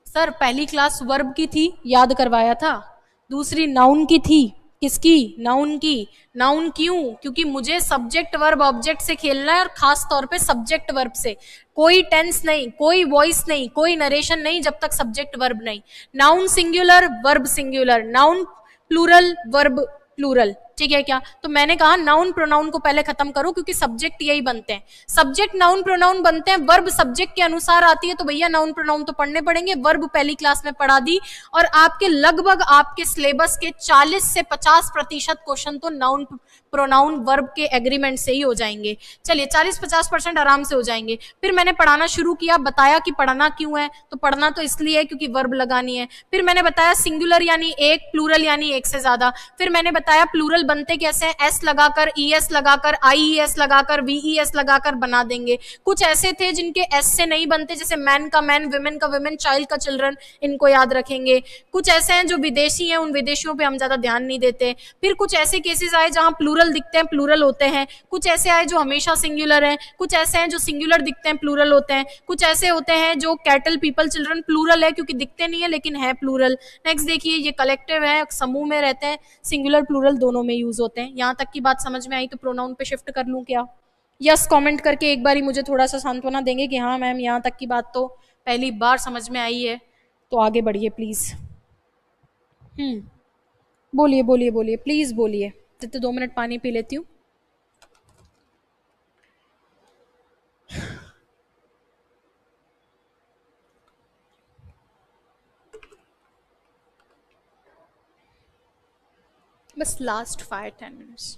सर पहली क्लास वर्ब की थी, याद करवाया था। दूसरी नाउन की थी। किसकी? नाउन की। नाउन क्यों? क्योंकि मुझे सब्जेक्ट वर्ब ऑब्जेक्ट से खेलना है, और खास तौर पे सब्जेक्ट वर्ब से। कोई टेंस नहीं, कोई वॉइस नहीं, कोई नरेशन नहीं जब तक सब्जेक्ट वर्ब नहीं। Noun singular, verb singular, noun plural, verb plural, ठीक है क्या? तो मैंने कहा नाउन प्रोनाउन को पहले खत्म करो, क्योंकि सब्जेक्ट यही बनते हैं। सब्जेक्ट नाउन प्रोनाउन बनते हैं, वर्ब सब्जेक्ट के अनुसार आती है, तो भैया नाउन प्रोनाउन तो पढ़ने पड़ेंगे। वर्ब पहली क्लास में पढ़ा दी, और आपके लगभग आपके सिलेबस के 40 से 50% क्वेश्चन तो नाउन प्रोनाउन वर्ब के एग्रीमेंट से ही हो जाएंगे। चलिए 40-50% आराम से हो जाएंगे। फिर मैंने पढ़ाना शुरू किया, बताया कि पढ़ना क्यों है, तो पढ़ना तो इसलिए है क्योंकि वर्ब लगानी है। फिर मैंने बताया सिंगुलर यानी एक, प्लूरल यानी एक से ज्यादा। फिर मैंने बताया प्लूरल बनते कैसे हैं, एस लगाकर, ईएस लगाकर, आईईएस लगाकर, वीईएस लगाकर बना देंगे। कुछ ऐसे थे जिनके एस से नहीं बनते, जैसे मैन का मैन, विमेन का विमेन, चाइल्ड का चिल्ड्रन, इनको याद रखेंगे। कुछ ऐसे हैं जो विदेशी हैं, उन विदेशियों पे हम ज्यादा ध्यान नहीं देते। फिर कुछ ऐसे केसेस आए जहां प्लूरल दिखते हैं प्लूरल होते हैं। कुछ ऐसे आए जो हमेशा सिंगुलर हैं। कुछ ऐसे हैं जो सिंगुलर दिखते हैं प्लूरल होते हैं। कुछ ऐसे होते हैं जो कैटल, पीपल, चिल्ड्रन, प्लूरल है क्योंकि दिखते नहीं है लेकिन है प्लूरल। नेक्स्ट देखिए, ये कलेक्टिव है, समूह में रहते हैं, सिंगुलर प्लूरल दोनों में यूज होते हैं। यहाँ तक की बात समझ में आई तो प्रोनाउन पे शिफ्ट कर लूं क्या? यस कमेंट करके एक बार मुझे थोड़ा सा सांत्वना देंगे कि हाँ मैम यहाँ तक की बात तो पहली बार समझ में आई है, तो आगे बढ़िए प्लीज। बोलिए बोलिए बोलिए, प्लीज बोलिए। तो 2 मिनट पानी पी लेती हूँ। बस लास्ट 5-10 मिनट्स।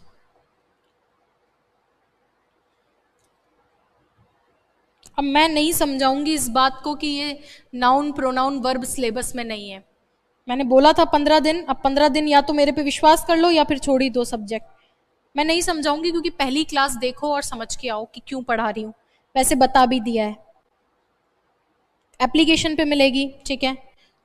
अब मैं नहीं समझाऊंगी इस बात को कि ये नाउन प्रोनाउन वर्ब सिलेबस में नहीं है। मैंने बोला था 15 दिन, अब 15 दिन या तो मेरे पे विश्वास कर लो या फिर छोड़ ही दो सब्जेक्ट। मैं नहीं समझाऊंगी क्योंकि पहली क्लास देखो और समझ के आओ कि क्यों पढ़ा रही हूँ। वैसे बता भी दिया है, एप्लीकेशन पे मिलेगी, ठीक है।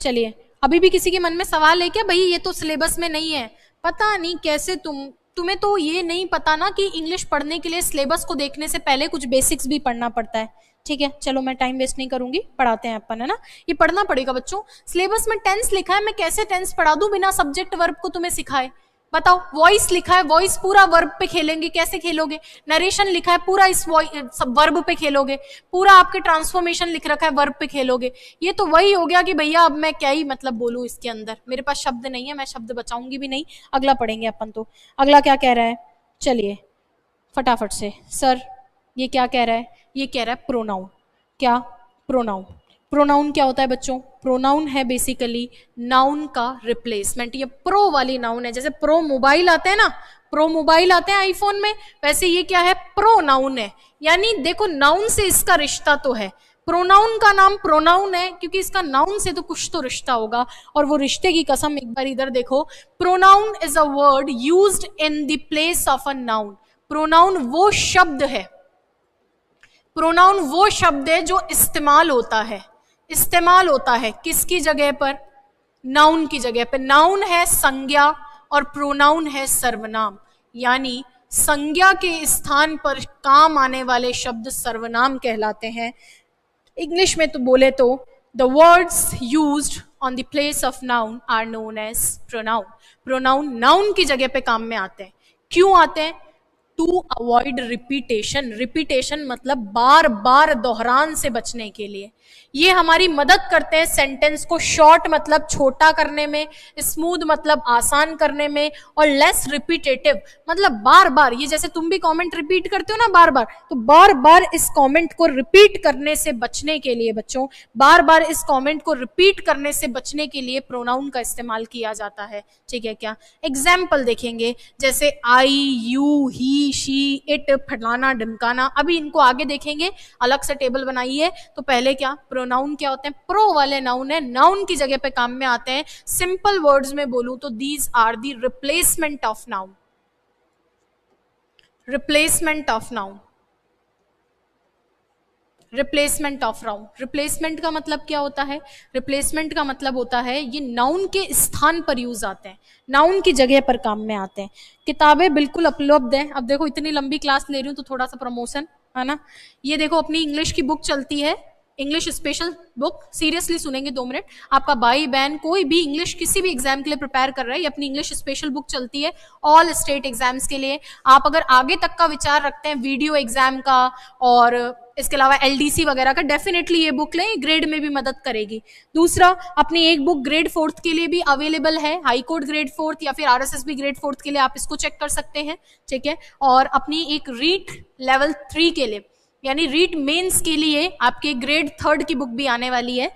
चलिए, अभी भी किसी के मन में सवाल है क्या? भाई ये तो सिलेबस में नहीं है। पता नहीं कैसे तुम्हें तो ये नहीं पता ना कि इंग्लिश पढ़ने के लिए सिलेबस को देखने से पहले कुछ बेसिक्स भी पढ़ना पड़ता है, ठीक है। चलो मैं टाइम वेस्ट नहीं करूंगी, पढ़ाते हैं अपन, है ना। ये पढ़ना पड़ेगा बच्चों। सिलेबस में टेंस लिखा है, मैं कैसे टेंस पढ़ा दूं बिना सब्जेक्ट वर्ब को तुम्हें सिखाए? बताओ। वॉइस लिखा है, वॉइस पूरा वर्ब पे खेलेंगे, कैसे खेलोगे? नरेशन लिखा है, पूरा इस वर्ब पे खेलोगे। पूरा आपके ट्रांसफॉर्मेशन लिख रखा है, वर्ब पे खेलोगे। ये तो वही हो गया कि भैया अब मैं क्या ही मतलब बोलूं इसके अंदर, मेरे पास शब्द नहीं है, मैं शब्द बचाऊंगी भी नहीं। अगला पढ़ेंगे अपन। तो अगला क्या कह रहा है, चलिए फटाफट से। सर ये क्या कह रहा है? ये कह रहा है प्रोनाउन। क्या? प्रोनाउन। प्रोनाउन क्या होता है बच्चों? प्रोनाउन है बेसिकली नाउन का रिप्लेसमेंट। ये प्रो वाली नाउन है, जैसे प्रो मोबाइल आते हैं ना, प्रो मोबाइल आते हैं आईफोन में, वैसे ये क्या है? प्रो नाउन है। यानी देखो नाउन से इसका रिश्ता तो है। प्रोनाउन का नाम प्रोनाउन है क्योंकि इसका नाउन से तो कुछ तो रिश्ता होगा, और वो रिश्ते की कसम एक बार इधर देखो। Pronoun is a word used in the place of a noun. Pronoun वो शब्द है, प्रोनाउन वो शब्द है जो इस्तेमाल होता है। इस्तेमाल होता है किसकी जगह पर? नाउन की जगह पर। नाउन है संज्ञा और प्रोनाउन है सर्वनाम। यानी संज्ञा के स्थान पर काम आने वाले शब्द सर्वनाम कहलाते हैं। इंग्लिश में तो बोले तो the words used on the place of noun are known as pronoun. Pronoun noun की जगह पे काम में आते हैं। क्यों आते हैं? To avoid repetition. रिपीटेशन मतलब बार बार दोहरान से बचने के लिए। ये हमारी मदद करते हैं सेंटेंस को शॉर्ट मतलब छोटा करने में, स्मूथ मतलब आसान करने में, और लेस रिपीटेटिव मतलब बार बार। ये जैसे तुम भी कमेंट रिपीट करते हो ना बार बार, तो बार बार इस कमेंट को रिपीट करने से बचने के लिए बच्चों, बार बार इस कमेंट को रिपीट करने से बचने के लिए प्रोनाउन का इस्तेमाल किया जाता है, ठीक है क्या। एग्जाम्पल देखेंगे जैसे आई, यू, ही, शी, इट, फलाना, ढिमकाना। अभी इनको आगे देखेंगे, अलग से टेबल बनाइए। तो पहले क्या? प्रोनाउन क्या होते हैं? प्रो वाले नाउन है, नाउन की जगह पे काम में आते हैं। सिंपल वर्ड्स में बोलूं तो these are the replacement of noun, replacement of noun, replacement of noun. Replacement का मतलब क्या होता है? रिप्लेसमेंट का मतलब होता है ये नाउन के स्थान पर यूज आते हैं, नाउन की जगह पर काम में आते हैं। किताबें बिल्कुल उपलब्ध हैं। अब देखो इतनी लंबी क्लास ले रही हूँ तो थोड़ा सा प्रमोशन है ना। ये देखो अपनी इंग्लिश की बुक चलती है, इंग्लिश स्पेशल बुक, सीरियसली सुनेंगे 2 मिनट। आपका भाई बहन कोई भी इंग्लिश किसी भी एग्जाम के लिए प्रिपेयर कर रहा है, ये अपनी इंग्लिश स्पेशल बुक चलती है ऑल स्टेट एग्जाम्स के लिए। आप अगर आगे तक का विचार रखते हैं वीडियो एग्जाम का और इसके अलावा एलडीसी वगैरह का, डेफिनेटली ये बुक लें, ग्रेड में भी मदद करेगी। दूसरा, अपनी एक बुक ग्रेड 4th के लिए भी अवेलेबल है, हाई कोर्ट ग्रेड 4th या फिर आरएसएसबी ग्रेड 4th के लिए आप इसको चेक कर सकते हैं, ठीक है। और अपनी एक रीट लेवल 3 के लिए यानी रीट मेंस के लिए आपके ग्रेड 3rd की बुक भी आने वाली है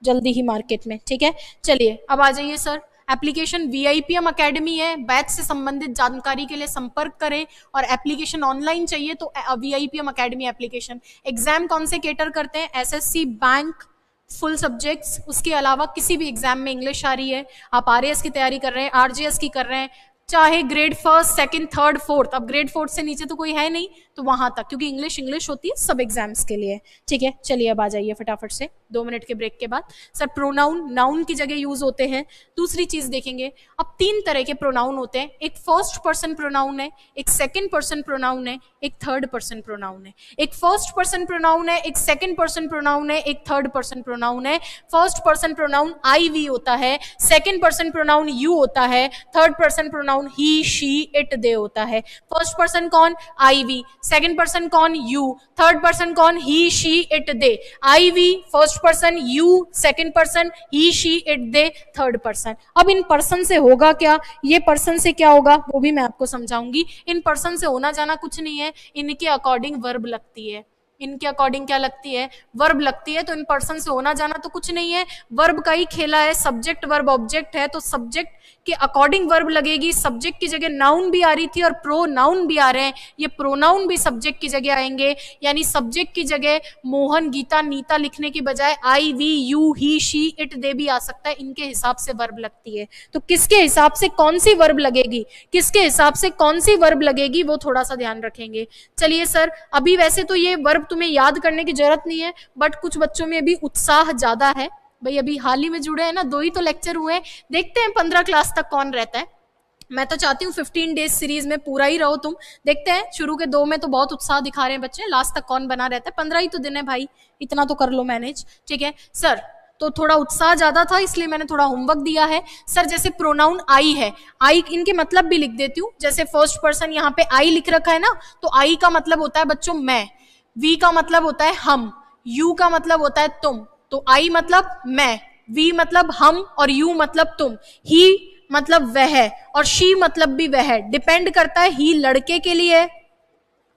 जल्दी ही मार्केट में, ठीक है। चलिए अब आ जाइए सर, एप्लीकेशन वीआईपीएम अकेडमी है, बैच से संबंधित जानकारी के लिए संपर्क करें। और एप्लीकेशन ऑनलाइन चाहिए तो वीआईपीएम अकेडमी एप्लीकेशन। एग्जाम कौन से केटर करते हैं? SSC, bank, full subjects. उसके अलावा किसी भी एग्जाम में इंग्लिश आ रही है, आप आरएएस की तैयारी कर रहे हैं, आरजीएस की कर रहे हैं, चाहे grade 1st, 2nd, 3rd, 4th, अब ग्रेड 4th से नीचे तो कोई है नहीं, तो वहां तक, क्योंकि इंग्लिश होती है सब एग्जाम्स के लिए, ठीक है। चलिए अब आ जाइए फटाफट से 2 मिनट के ब्रेक के बाद। सर प्रोनाउन नाउन की जगह यूज होते हैं। दूसरी चीज देखेंगे, अब 3 तरह के प्रोनाउन होते हैं, एक फर्स्ट पर्सन प्रोनाउन है, एक सेकंड पर्सन प्रोनाउन है, एक थर्ड पर्सन प्रोनाउन है। एक फर्स्ट पर्सन प्रोनाउन है, एक सेकंड पर्सन प्रोनाउन है, एक थर्ड पर्सन प्रोनाउन है। First person pronoun I we होता है, सेकंड पर्सन प्रोनाउन यू होता है, third person pronoun he, she, it, they होता है। फर्स्ट पर्सन कौन? I we. सेकंड पर्सन कौन? यू। थर्ड पर्सन कौन? He, she, it, they. I we, first person, you, second person, he, she, it, they, third person. अब इन person से होगा क्या? ये पर्सन से क्या होगा वो भी मैं आपको समझाऊंगी। इन पर्सन से होना जाना कुछ नहीं है, इनके अकॉर्डिंग वर्ब लगती है। इनके अकॉर्डिंग क्या लगती है? वर्ब लगती है। तो इन पर्सन से होना जाना तो कुछ नहीं है, वर्ब का ही खेला है। सब्जेक्ट वर्ब ऑब्जेक्ट है तो सब्जेक्ट के अकॉर्डिंग वर्ब लगेगी। सब्जेक्ट की जगह नाउन भी आ रही थी और प्रोनाउन भी आ रहे हैं, ये प्रोनाउन भी सब्जेक्ट की जगह आएंगे। यानी सब्जेक्ट की जगह मोहन, गीता, नीता लिखने की बजाय I, we, you, he, she, it, they भी आ सकता है। इनके हिसाब से वर्ब लगती है। तो किसके हिसाब से कौन सी वर्ब लगेगी, किसके हिसाब से कौन सी वर्ब लगेगी, वो थोड़ा सा ध्यान रखेंगे। चलिए सर, अभी वैसे तो ये वर्ब तुम्हें याद करने की जरूरत नहीं है, बट कुछ बच्चों में अभी उत्साह ज्यादा है। भाई अभी हाल ही में जुड़े हैं ना, 2 ही तो लेक्चर हुए हैं, देखते हैं 15 क्लास तक कौन रहता है। मैं तो चाहती हूँ 15 डेज सीरीज में पूरा ही रहो तुम। देखते हैं, शुरू के 2 में तो बहुत उत्साह दिखा रहे हैं बच्चे, लास्ट तक कौन बना रहता है। 15 ही तो दिन है भाई, इतना तो कर लो मैनेज, ठीक है सर। तो थोड़ा उत्साह ज्यादा था इसलिए मैंने थोड़ा होमवर्क दिया है। सर जैसे प्रोनाउन आई है, आई इनके मतलब भी लिख देती हूँ। जैसे फर्स्ट पर्सन यहाँ पे आई लिख रखा है ना, तो आई का मतलब होता है बच्चों मैं, वी का मतलब होता है हम, यू का मतलब होता है तुम। तो आई मतलब मैं, वी मतलब हम और यू मतलब तुम, ही मतलब वह और शी मतलब भी वह। डिपेंड करता है, ही लड़के के लिए है,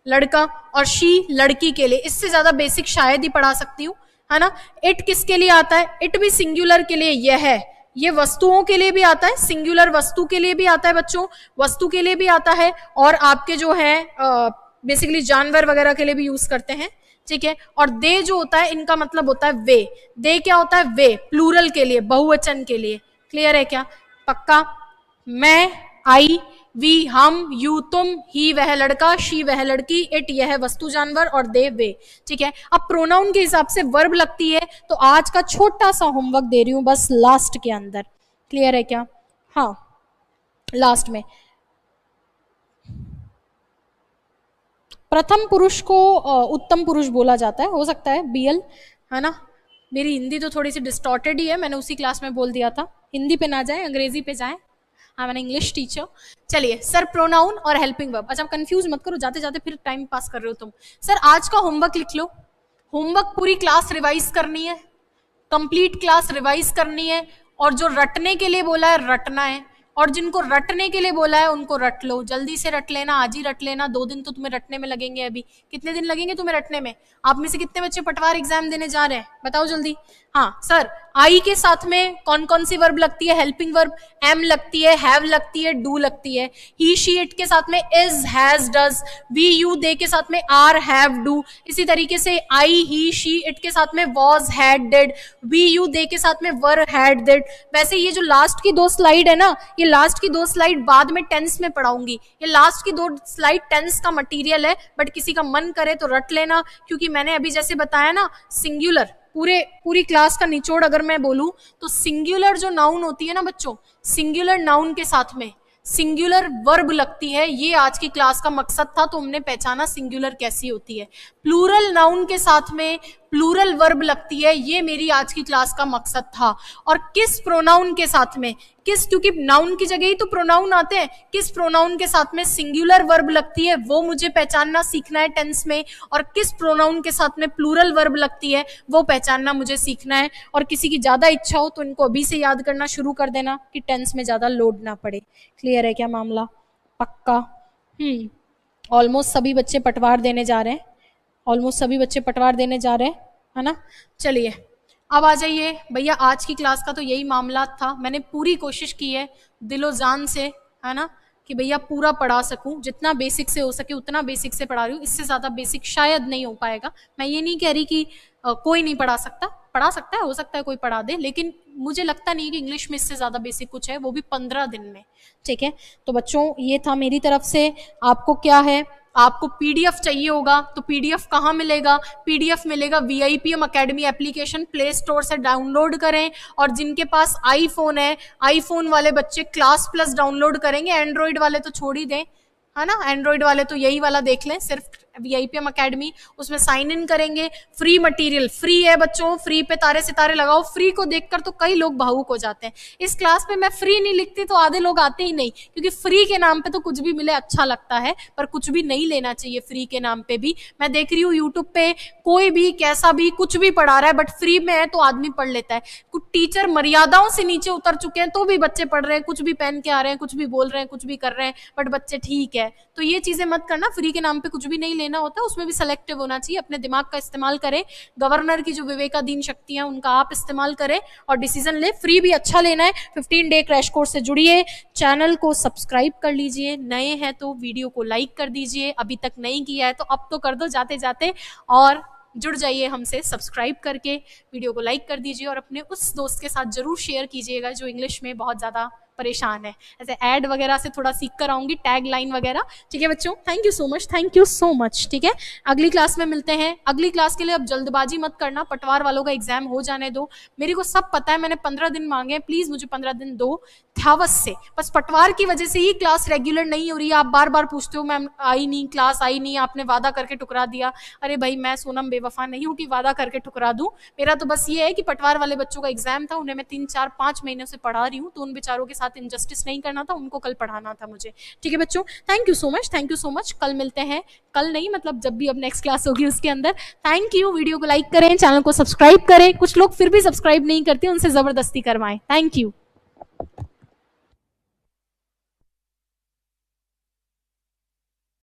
लड़का, और शी लड़की के लिए। इससे ज्यादा बेसिक शायद ही पढ़ा सकती हूँ, है ना। इट किसके लिए आता है? इट भी सिंगुलर के लिए यह है। ये वस्तुओं के लिए भी आता है, सिंगुलर वस्तु के लिए भी आता है बच्चों, वस्तु के लिए भी आता है, और आपके जो है बेसिकली जानवर वगैरह के लिए भी यूज करते हैं, ठीक है। और दे जो होता है इनका मतलब होता है वे। दे क्या होता है? वे, प्लूरल के लिए, बहुवचन के लिए। क्लियर है क्या? पक्का? मैं, आई, वी हम, यू तुम, ही वह लड़का, शी वह लड़की, इट यह वस्तु जानवर, और दे वे, ठीक है। अब प्रोनाउन के हिसाब से वर्ब लगती है, तो आज का छोटा सा होमवर्क दे रही हूं बस लास्ट के अंदर। क्लियर है क्या? हाँ, लास्ट में प्रथम पुरुष को उत्तम पुरुष बोला जाता है, हो सकता है बीएल, है ना। मेरी हिंदी तो थोड़ी सी डिस्टॉर्टेड ही है, मैंने उसी क्लास में बोल दिया था। हिंदी पे ना जाए, अंग्रेजी पे जाए, I am an English teacher. चलिए सर, प्रोनाउन और हेल्पिंग वर्ब। अच्छा कंफ्यूज मत करो, जाते जाते फिर टाइम पास कर रहे हो तुम। सर आज का होमवर्क लिख लो, होमवर्क पूरी क्लास रिवाइज करनी है, कंप्लीट क्लास रिवाइज करनी है, और जो रटने के लिए बोला है रटना है, और जिनको रटने के लिए बोला है उनको रट लो, जल्दी से रट लेना, आज ही रट लेना। 2 दिन तो तुम्हें रटने में लगेंगे। अभी कितने दिन लगेंगे तुम्हें रटने में? आप में से कितने बच्चे पटवार एग्जाम देने जा रहे हैं, बताओ जल्दी। हाँ सर, आई के साथ में कौन कौन सी वर्ब लगती है, हेल्पिंग वर्ब, एम लगती है, हैव लगती है, डू लगती है। ही शी इट के साथ में is, has, does. We you they के साथ में आर, हैव, डू। इसी तरीके से आई, ही, शी इट के साथ में was, had, did. We you they के साथ में वर, हैड, डिड। वैसे ये जो लास्ट की 2 स्लाइड है ना, ये लास्ट की 2 स्लाइड बाद में टेंस में पढ़ाऊंगी। ये लास्ट की 2 स्लाइड टेंस का मटीरियल है, बट किसी का मन करे तो रट लेना, क्योंकि मैंने अभी जैसे बताया ना, सिंगुलर पूरी क्लास का निचोड़ अगर मैं बोलूं तो सिंगुलर जो नाउन होती है ना बच्चों, सिंगुलर नाउन के साथ में सिंगुलर वर्ब लगती है। ये आज की क्लास का मकसद था, तो हमने पहचाना सिंगुलर कैसी होती है। प्लूरल नाउन के साथ में प्लूरल वर्ब लगती है, ये मेरी आज की क्लास का मकसद था। और किस प्रोनाउन के साथ में, किस, क्योंकि नाउन की जगह ही तो प्रोनाउन आते हैं, किस प्रोनाउन के साथ में सिंगुलर वर्ब लगती है वो मुझे पहचानना सीखना है टेंस में, और किस प्रोनाउन के साथ में प्लूरल वर्ब लगती है वो पहचानना मुझे सीखना है। और किसी की ज्यादा इच्छा हो तो इनको अभी से याद करना शुरू कर देना कि टेंस में ज्यादा लोड ना पड़े। क्लियर है क्या मामला? पक्का? ऑलमोस्ट सभी बच्चे पटवार देने जा रहे हैं, ऑलमोस्ट सभी बच्चे पटवार देने जा रहे हैं, है ना? चलिए अब आ जाइए भैया, आज की क्लास का तो यही मामला था। मैंने पूरी कोशिश की है दिलो जान से, है ना, कि भैया पूरा पढ़ा सकूं, जितना बेसिक से हो सके उतना बेसिक से पढ़ा रही हूँ। इससे ज्यादा बेसिक शायद नहीं हो पाएगा। मैं ये नहीं कह रही कि कोई नहीं पढ़ा सकता, पढ़ा सकता है, हो सकता है कोई पढ़ा दे, लेकिन मुझे लगता नहीं कि इंग्लिश में इससे ज्यादा बेसिक कुछ है, वो भी 15 दिन में। ठीक है, तो बच्चों ये था मेरी तरफ से। आपको क्या है, आपको पीडीएफ चाहिए होगा, तो पीडीएफ कहाँ मिलेगा? पीडीएफ मिलेगा वीआईपीएम एकेडमी एप्लीकेशन, प्ले स्टोर से डाउनलोड करें। और जिनके पास आईफोन है, आईफोन वाले बच्चे क्लास प्लस डाउनलोड करेंगे, एंड्रॉइड वाले तो छोड़ ही दें, है ना, एंड्रॉइड वाले तो यही वाला देख लें, सिर्फ वीआईपीएम एकेडमी। उसमें साइन इन करेंगे, फ्री मटेरियल, फ्री है बच्चों, फ्री पे तारे सितारे लगाओ। फ्री को देखकर तो कई लोग भावुक हो जाते हैं। इस क्लास में मैं फ्री नहीं लिखती तो आधे लोग आते ही नहीं, क्योंकि फ्री के नाम पे तो कुछ भी मिले अच्छा लगता है, पर कुछ भी नहीं लेना चाहिए फ्री के नाम पे भी। मैं देख रही हूँ यूट्यूब पे कोई भी कैसा भी कुछ भी पढ़ा रहा है, बट फ्री में है तो आदमी पढ़ लेता है। कुछ टीचर मर्यादाओं से नीचे उतर चुके हैं तो भी बच्चे पढ़ रहे हैं, कुछ भी पहन के आ रहे हैं, कुछ भी बोल रहे हैं, कुछ भी कर रहे हैं, बट बच्चे ठीक है। तो ये चीजें मत करना, फ्री के नाम पे कुछ भी नहीं लेना होता, उसमें भी सेलेक्टिव होना चाहिए। अपने दिमाग का इस्तेमाल करें, गवर्नर की जो विवेकाधीन शक्तियां उनका आप इस्तेमाल करें और डिसीजन ले। फ्री भी अच्छा लेना है। 15 डे क्रैश कोर्स से जुड़िए, चैनल को सब्सक्राइब कर लीजिए, नए हैं तो वीडियो को लाइक कर दीजिए, अभी तक नहीं किया है तो अब तो कर दो जाते जाते, और जुड़ जाइए हमसे सब्सक्राइब करके, वीडियो को लाइक कर दीजिए और अपने उस दोस्त के साथ जरूर शेयर कीजिएगा जो इंग्लिश में बहुत ज्यादा परेशान है। ऐसे ऐड वगैरह से थोड़ा सीख कर आऊंगी, टैग लाइन वगैरह। ठीक है बच्चों, thank you so much, thank you so much. ठीक है, अगली क्लास में मिलते हैं। अगली क्लास के लिए अब जल्दबाजी मत करना, पटवार वालों का एग्जाम हो जाने दो। मेरे को सब पता है, मैंने 15 दिन मांगे हैं, प्लीज मुझे 15 दिन दो ध्यावत से। बस पटवार की वजह से ही क्लास रेगुलर नहीं हो रही है। आप बार बार पूछते हो मैम आई नहीं, क्लास आई नहीं, आपने वादा करके ठुकरा दिया। अरे भाई मैं सोनम बेवफा नहीं हूँ कि वादा करके ठुकरा दूं। मेरा तो बस ये है कि पटवार वाले बच्चों का एग्जाम था, उन्हें मैं 3, 4, 5 महीनों से पढ़ा रही हूँ, तो उन बेचारों के साथ इनजस्टिस नहीं करना था, उनको कल पढ़ाना था मुझे। ठीक है बच्चों, thank you so much, thank you so much. कल मिलते हैं, कल नहीं मतलब जब भी अब नेक्स्ट क्लास होगी उसके अंदर। Thank you. वीडियो को लाइक करें, चैनल को सब्सक्राइब करें। कुछ लोग फिर भी सब्सक्राइब नहीं करते, उनसे जबरदस्ती करवाएं। Thank you.